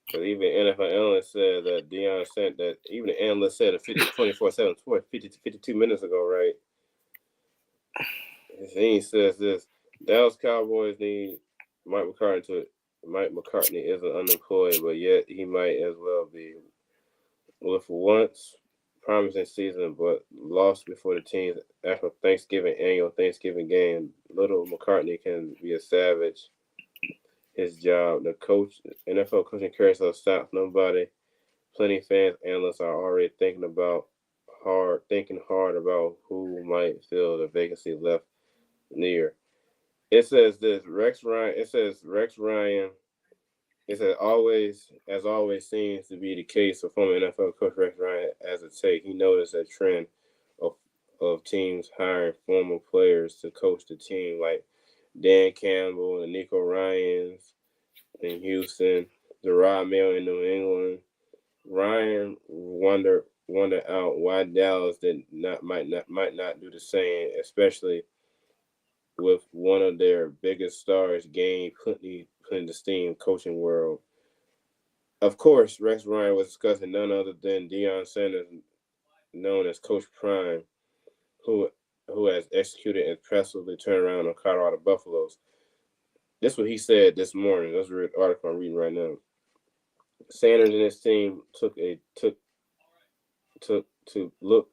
Because even NFL analysts said that Deion Sanders, that even the analyst said a 24/7 sport 52 minutes ago, right? He says this: Dallas Cowboys need Mike McCartney to. Mike McCartney isn't unemployed, but yet he might as well be. With once promising season, but lost before the team's after annual Thanksgiving game, little McCartney can be a savage. His job, the coach, NFL coaching carousel stops nobody. Plenty of fans, analysts are already thinking hard about who might fill the vacancy left near. It says this Rex Ryan. It says Rex Ryan. It says always, as always, seems to be the case for former NFL coach Rex Ryan as a take. He noticed a trend of of teams hiring former players to coach the team, like Dan Campbell and Nico Ryans in Houston, Gerard Mayo in New England. Ryan wonder out why Dallas did not might not do the same, especially with one of their biggest stars gained plenty the steam coaching world. Of course, Rex Ryan was discussing none other than Deion Sanders, known as Coach Prime, who who has executed impressively turnaround on Colorado Buffaloes. This is what he said this morning. That's the article I'm reading right now. Sanders and his team took to look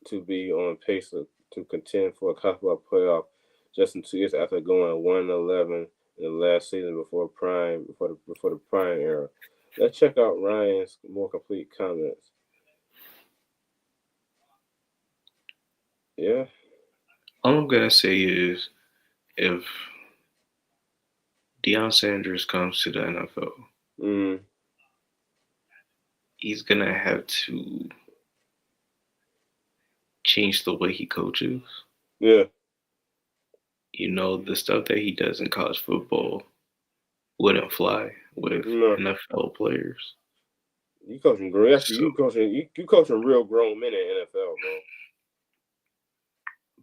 to be on pace to contend for a college football playoff just in 2 years after going 1-11 in the last season before the prime era. Let's check out Ryan's more complete comments. Yeah. All I'm gonna say is if Deion Sanders comes to the NFL, Mm. he's gonna have to change the way he coaches. Yeah. The stuff that he does in college football wouldn't fly with No. NFL players. You coaching grown. That's So, you coaching real grown men in the NFL, bro.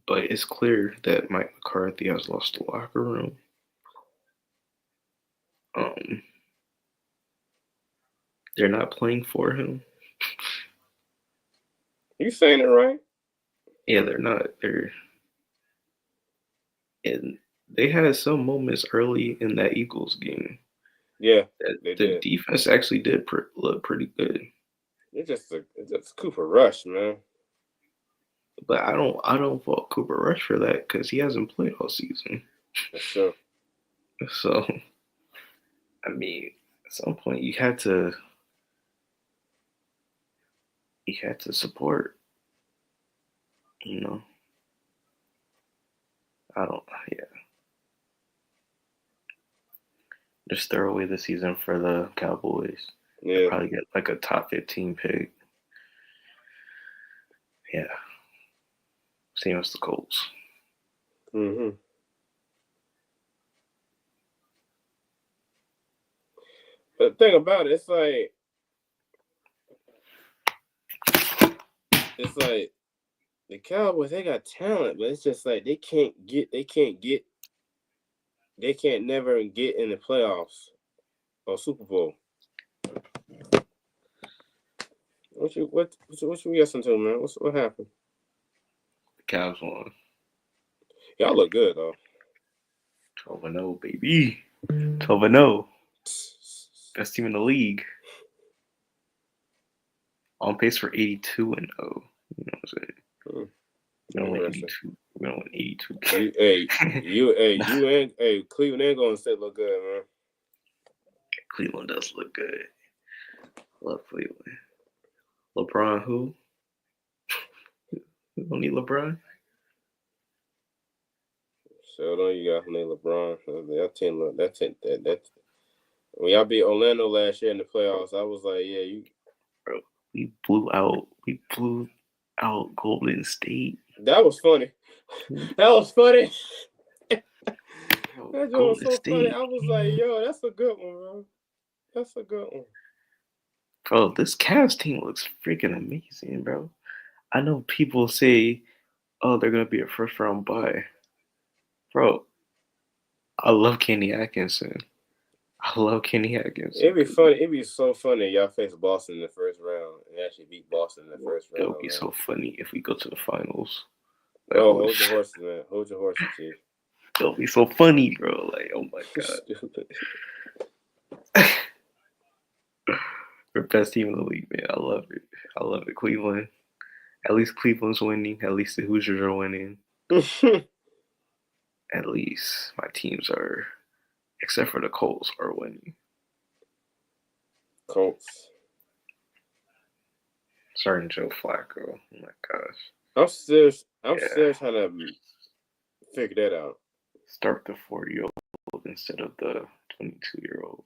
but it's clear that Mike McCarthy has lost the locker room. Um, they're not playing for him. You saying it right? Yeah, they're not. And they had some moments early in that Eagles game Yeah, that they the did. defense actually did look pretty good. It's just Cooper Rush, man. But I don't fault Cooper Rush for that because he hasn't played all season. That's true. So I mean, at some point you had to support. You know, I don't. Yeah, just throw away the season for the Cowboys. They'll Yeah. probably get like a top 15 pick. Yeah, same as the Colts. Hmm. But the thing about it, it's like the Cowboys. They got talent, but it's just like they can't never get in the playoffs or Super Bowl. What you guessing to, man? What happened? The Cavs won. Y'all look good though. 12-0, baby. 12-0. Best team in the league. On pace for 82-0. You know what I'm saying? Hmm. We're gonna win Interesting. 82. We're gonna win 82. Nah, Cleveland ain't going to stay look good, man. Cleveland does look good. Love Cleveland. LeBron, who? We don't need LeBron. So don't you got named LeBron? That when y'all beat Orlando last year in the playoffs, I was like, yeah, you. Bro, we blew out Golden State. That was funny. That was funny. Bro, That joke was Golden so funny. State. I was like, yo, that's a good one, bro. That's a good one. Bro, this Cavs team looks freaking amazing, bro. I know people say, oh, they're gonna be a first round bye. Bro, I love Kenny Atkinson. I love Kenny Atkinson. It'd be funny. It'd be so funny if y'all face Boston in the first round and actually beat Boston in the first It'll round, be man. so funny if we go to the finals. Like, Oh, oh, hold your horses, man. Hold your horses, Chief. it'll be so funny, bro. Like, oh my Stupid. god. We're best team in the league, man. I love it. I love it. Cleveland. At least Cleveland's winning. At least the Hoosiers are winning. At least my teams are, except for the Colts, are winning. Colts. Starting Joe Flacco. Oh my gosh. I'm still. I'm Yeah. still trying to figure that out. Start the 4-year-old instead of the 22-year-old.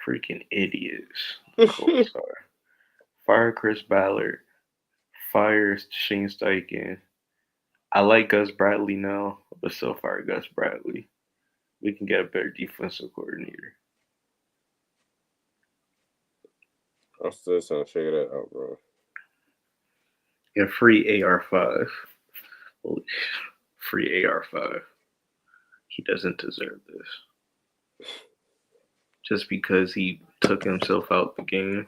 Freaking idiots. The Colts are. Fire Chris Ballard. Fire Shane Steichen. I like Gus Bradley now, but still fire Gus Bradley. We can get a better defensive coordinator. I'm still trying to figure that out, bro. And free AR5. Holy free AR5. He doesn't deserve this. Just because he took himself out the game,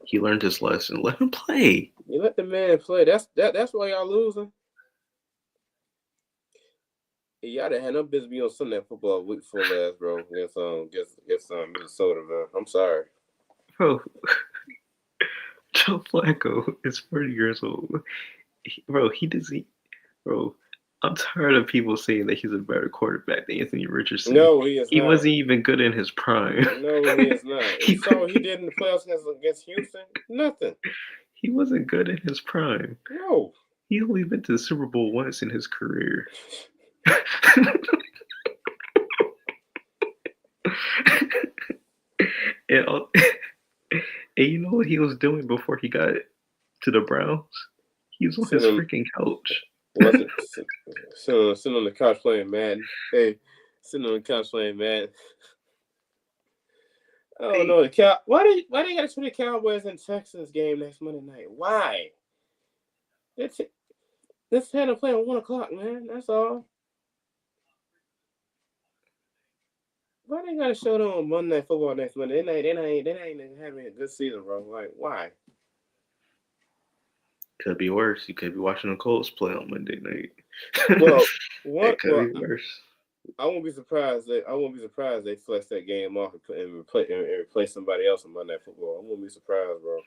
he learned his lesson. Let him play. You let the man play. That's why y'all losing. Y'all done had no business be on Sunday football week before last, bro. Against Minnesota, man. I'm sorry. Bro, Joe Flacco is 40 years old. Bro, he doesn't. Bro, I'm tired of people saying that he's a better quarterback than Anthony Richardson. No, he is He not. wasn't even good in his prime. No, he is not. You he, saw what he did in the playoffs against Houston? Nothing. he wasn't good in his prime. No. He only been to the Super Bowl once in his career. and, and you know what he was doing before he got to the Browns? He was on his Sitting freaking couch. sitting on the couch playing Madden. Hey, sitting on the couch playing Madden. Oh Hey, no, why they got to put the Cowboys in Texans game next Monday night? Why? Let's have them play at 1 o'clock, man. That's all. Why they gotta show them on Monday Night Football next Monday? They ain't having a good season, bro. Like, why? could be worse. You could be watching the Colts play on Monday night. Well, It what? could Well, be worse. I won't be surprised. I won't be surprised they flex that game off and replace somebody else on Monday Night Football. I won't be surprised, bro.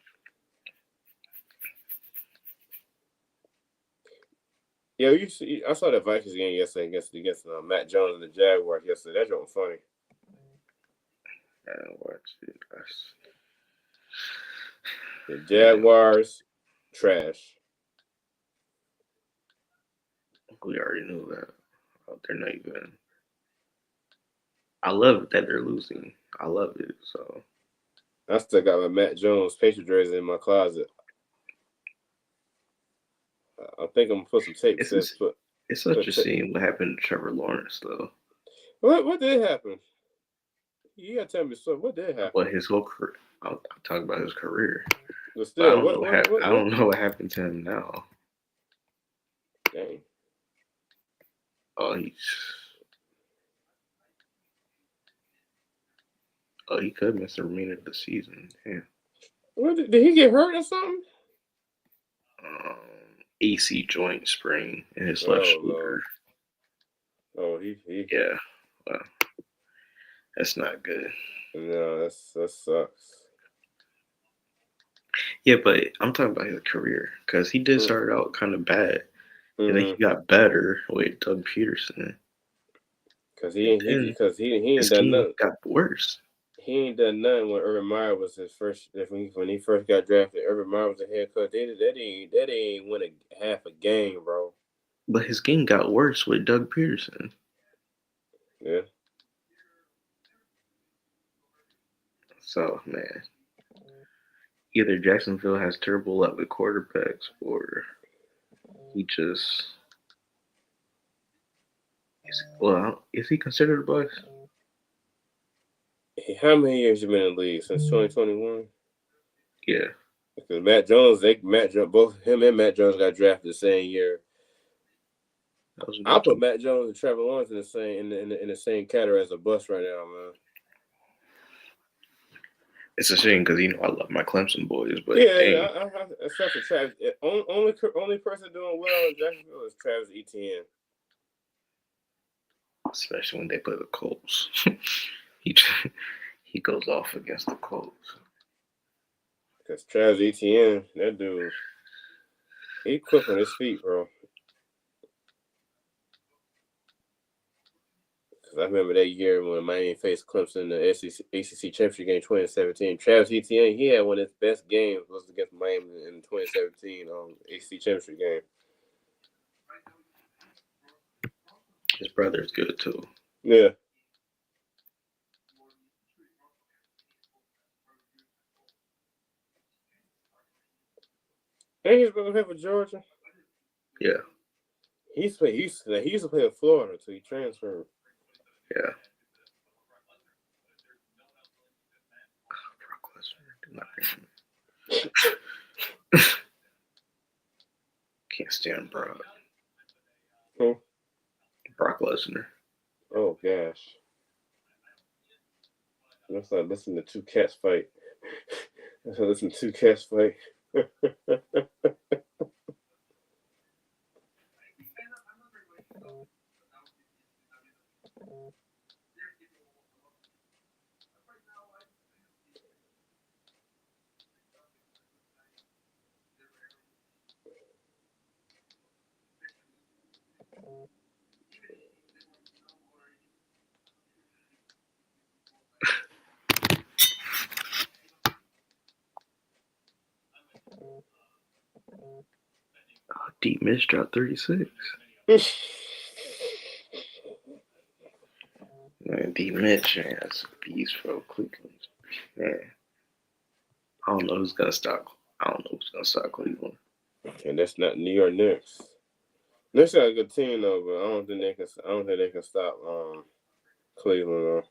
Yeah, I saw that Vikings game yesterday against Matt Jones and the Jaguars yesterday. That joke was funny. I watched it. The Jaguars, trash. We already knew that. They're not even. I love that they're losing. I love it. So I still got my Matt Jones Patriot jersey in my closet. I think I'm gonna put some tape that it's says just, it's such put a ta- shame what happened to Trevor Lawrence though. what did happen? You gotta tell me something. What did happen? But his whole career. I'm talking about his career. But But I still, don't know I what? don't know what happened to him now. Dang. Oh, he's. Oh, he could miss the remainder of the season. Yeah. What did he get hurt or something? AC joint sprain in his left Oh shoulder. Lord. Oh he. Yeah. Well, that's not good. No, that sucks. Yeah, but I'm talking about his career because he did Mm, start out kind of bad, and then he mm-hmm. got better with Doug Peterson, Cause and then he ain't his done game nothing. got worse. He ain't done nothing when Urban Meyer was his first. When he first got drafted, Urban Meyer was the head coach. That ain't win a half a game, bro. But his game got worse with Doug Peterson. Yeah. So man, either Jacksonville has terrible luck with quarterbacks, or he just is he considered a bust? How many years you been in the league since 2021? Yeah, Because Matt Jones, both him and Matt Jones got drafted the same year. that was I'll about put to. Matt Jones and Trevor Lawrence in the same in the same category as a bust right now, man. It's a shame because I love my Clemson boys, but Yeah, dang, except for Travis, only person doing well in Jacksonville is Travis Etienne. especially when they play the Colts, he he goes off against the Colts. Because Travis Etienne, that dude, he quick on his feet, bro. Because I remember that year when Miami faced Clemson in the ACC Championship game 2017. Travis Etienne, he had one of his best games was against Miami in 2017 ACC Championship game. His brother's good too. Yeah. And he's going to play for Georgia. Yeah, He used to play at Florida until he transferred. yeah. Brock Lesnar, do not can't stand Brock. Huh? Brock Lesnar. Oh gosh. That's like listening to two cats fight. That's like listening to two cats fight. Deep Mitch dropped 36. Man, Deep Mitch, man, that's a beast for Cleveland. Man, I don't know who's gonna stop. I don't know who's gonna stop Cleveland. And that's not New York Knicks. Knicks got a good team though, but I don't think they can. I don't think they can stop Cleveland though.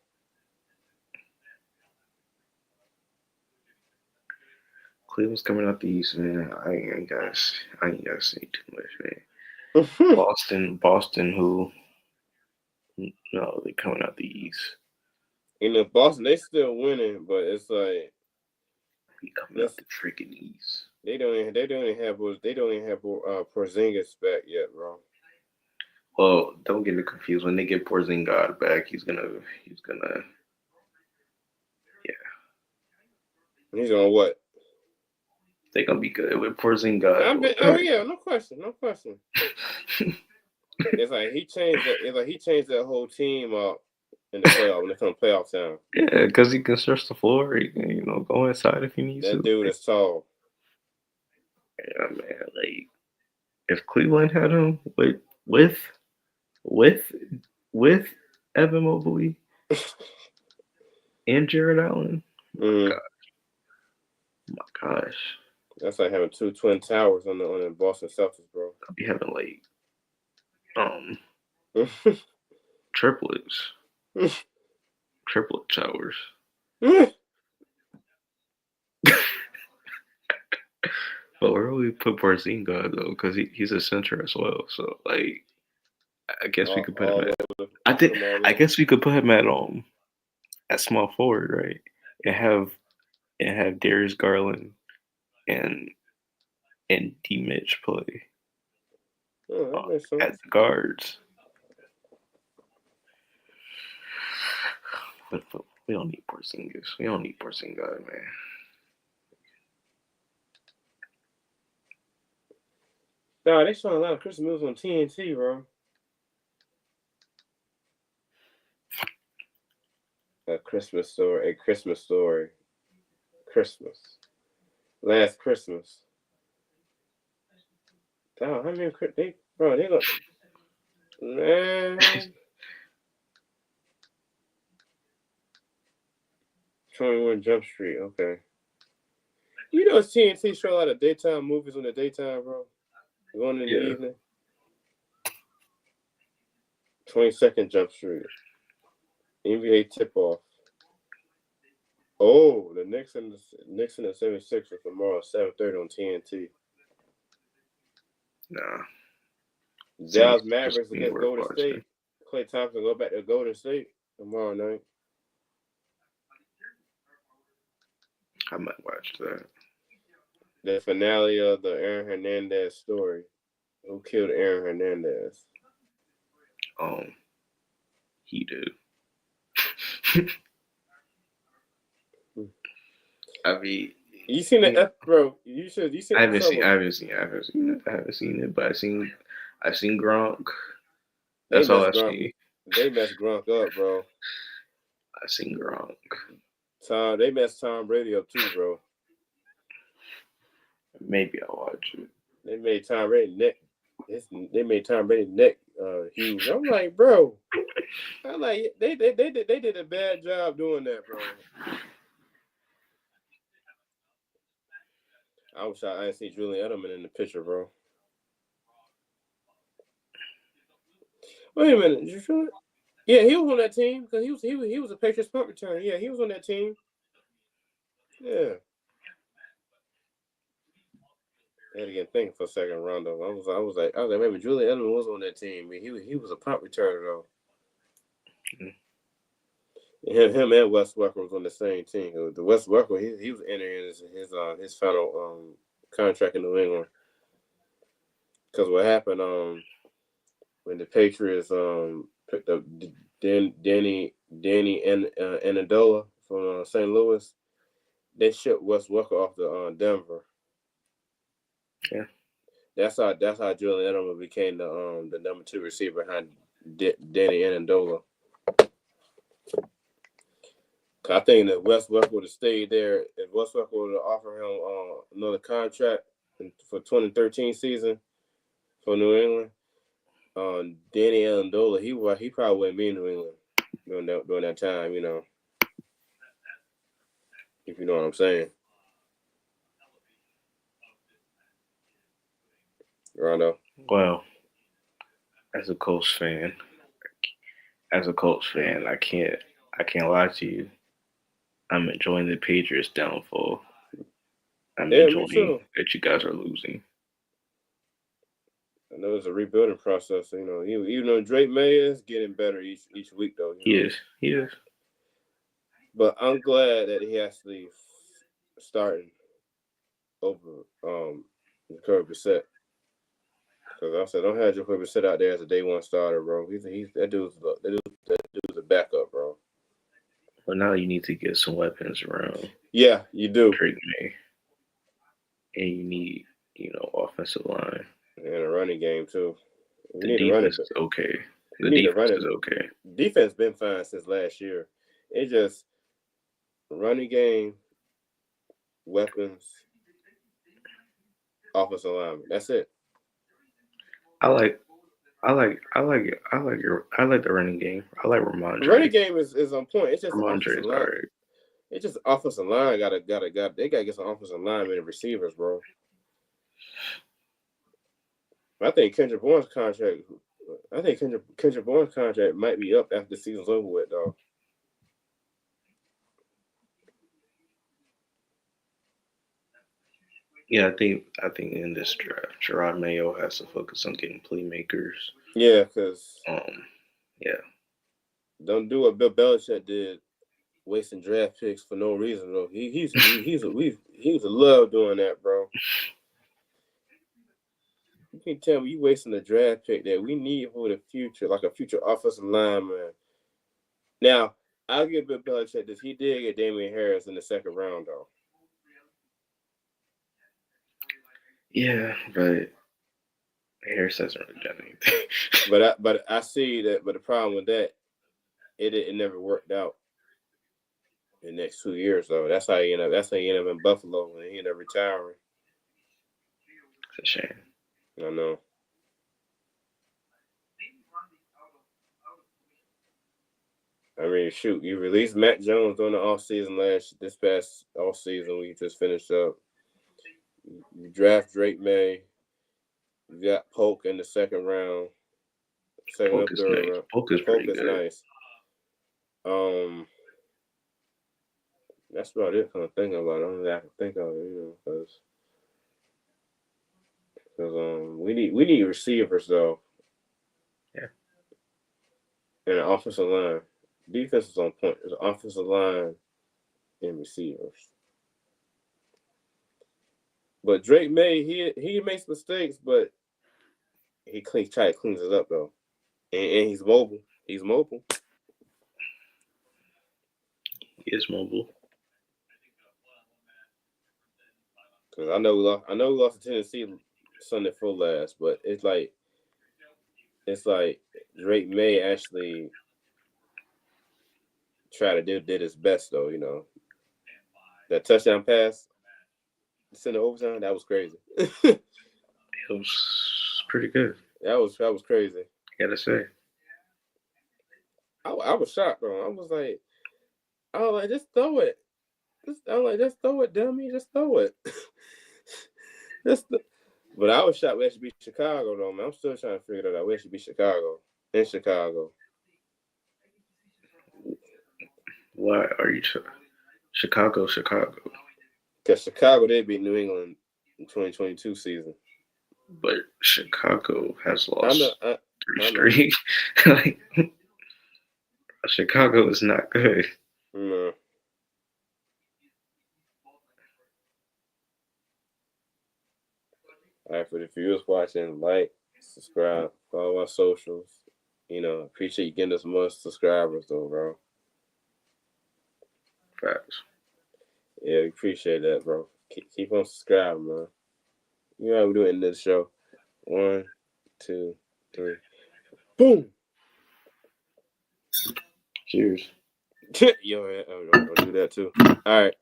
Cleveland's coming out the East, man. I ain't gotta say too much, man. Boston, who no, they coming out the East. In the Boston, they still winning, but it's like He coming out this. the freaking East. They don't even have Porzingis back yet, bro. Well, don't get me confused. When they get Porzingis back, he's gonna yeah, He's on what? they're gonna be good with Porzingis. Oh yeah, no question, no question. It's like he changed that. It's like he changed that whole team up in the playoff when it comes to playoff time. Yeah, because he can stretch the floor. He can, go inside if he needs That to. dude is tall. Yeah, man. Like if Cleveland had him with with with Evan Mobley and Jared Allen, Mm-hmm. God, my gosh, That's like having two twin towers on the Boston Celtics, bro. I'd be having like um triplets, triplet towers. But where would we put Porzingis though? Because he's a center as well. So like, I guess we could put him all at. over. I Put think them all I over. guess we could put him at small forward, right? and have Darius Garland and D Mitch play Oh, that makes at sense. the guards. But we don't need Porzingis. We don't need Porzingis, man. Nah, they showing a lot of Christmas movies on TNT, bro. A Christmas story. A Christmas story. Christmas. Last Christmas. Dog, how many they bro? They look, man. 21 Jump Street. Okay. You know, TNT show a lot of daytime movies on the daytime, bro. Going in the Yeah. evening. 22nd Jump Street. NBA tip off. Oh, the Knicks and the 76ers tomorrow, 7:30 on TNT. Nah. Dallas 76ers Mavericks ain't against worth Golden watching. State. Klay Thompson go back to Golden State tomorrow night. I might watch that. The finale of the Aaron Hernandez story. Who killed Aaron Hernandez? Um, he did. I mean, You seen the bro? You seen I the haven't seen. episode? I haven't seen. I haven't seen it. I haven't seen it. But I've seen Gronk. They That's all messed I've Gronk. seen. They messed Gronk up, bro. I've seen Gronk. They messed Tom Brady up too, bro. Maybe I'll watch it. They made Tom Brady neck. They made Tom Brady neck huge. I'm like, bro. I'm like, they did a bad job doing that, bro. I wish I didn't see Julian Edelman in the picture, bro. Wait a minute, did you feel it? Yeah, he was on that team because he was a Patriots punt returner. Yeah, he was on that team. Yeah. I had to get thinking for a second, Rondo. I was like, maybe Julian Edelman was on that team. I mean, he was a punt returner though. Him and Wes Welker was on the same team. The Wes Welker, he was entering his final contract in New England. Because what happened when the Patriots picked up Danny Amendola from St. Louis, they shipped Wes Welker off to Denver. Yeah. That's how Julian Edelman became the number 2 receiver behind Danny Amendola. I think that Wes Welker would have stayed there. If Wes Welker would have offered him another contract for 2013 season for New England, Danny Amendola, he probably wouldn't be in New England during that time, you know. If you know what I'm saying. Rondo. Well, as a Colts fan, I can't lie to you. I'm enjoying the Patriots' downfall. I'm Yeah, me enjoying too. that you guys are losing. I know it's a rebuilding process, you know. Even though Drake May is getting better each week, though, you He know. is. He is. But I'm glad that he actually starting over Jacoby Brissett. Because I said, don't have Jacoby Brissett out there as a day one starter, bro. He's that dude's a backup, bro. But now you need to get some weapons around Yeah, you do. Drake May, and you need offensive line. And a running game too. We The need a running defense back. is okay. We The need a defense running. is okay. Defense been fine since last year. It just running game, weapons, offensive lineman. That's it. I like. I like the running game. I like Running Ramondre. game is on point. It's just the Ramondre offensive is line. alright. It's just offensive line they gotta get some offensive linemen and receivers, bro. I think Kendrick Bourne's contract. I think Kendrick Bourne's contract might be up after the season's over with, though. Yeah, I think in this draft, Gerard Mayo has to focus on getting playmakers. Yeah, because Um, yeah, don't do what Bill Belichick did wasting draft picks for no reason, though. He was a love doing that, bro. You can tell me you wasting a draft pick that we need for the future, like a future offensive lineman. Now, I'll give Bill Belichick this. He did get Damian Harris in the second round, though. Yeah, but Harris hasn't really done anything. But I see that. But the problem with that, it never worked out in the next 2 years, though. That's how he ended up. That's how he ended up in Buffalo when he ended up retiring. It's a shame. I know. I mean, shoot, you released Matt Jones during the offseason this past offseason we just finished up. You draft Drake May. You got Polk in the second round, second or Polk is third nice. round. Polk is Polk pretty is good. nice. That's about it. I'm thinking about it. Only I can think of it, because we need receivers though, Yeah. and an offensive line. Defense is on point. There's an offensive line and receivers. But Drake May, he makes mistakes, but he cleans it up though, and he's mobile. He's mobile. He is mobile. Because I know we lost to Tennessee Sunday for last, but it's like Drake May actually did his best though. That touchdown pass, send overtime, that was crazy. It was pretty good. That was crazy. I gotta say. I was shocked though. I was like, just throw it. Just throw it, dummy. Just throw it. But I was shocked we actually beat Chicago though, man. I'm still trying to figure that out. We actually beat Chicago in Chicago. Why are you Chicago? Because Chicago did beat New England in 2022 season. But Chicago has I know. lost 3 straight. Like, Chicago is not good. No. All right, for the viewers watching, like, subscribe, follow our socials. Appreciate you getting us more subscribers, though, bro. Facts. Yeah, we appreciate that, bro. Keep on subscribing, man. You know how we do it in this show. 1, 2, 3. Boom! Cheers. Yo, I'm gonna do that too. All right.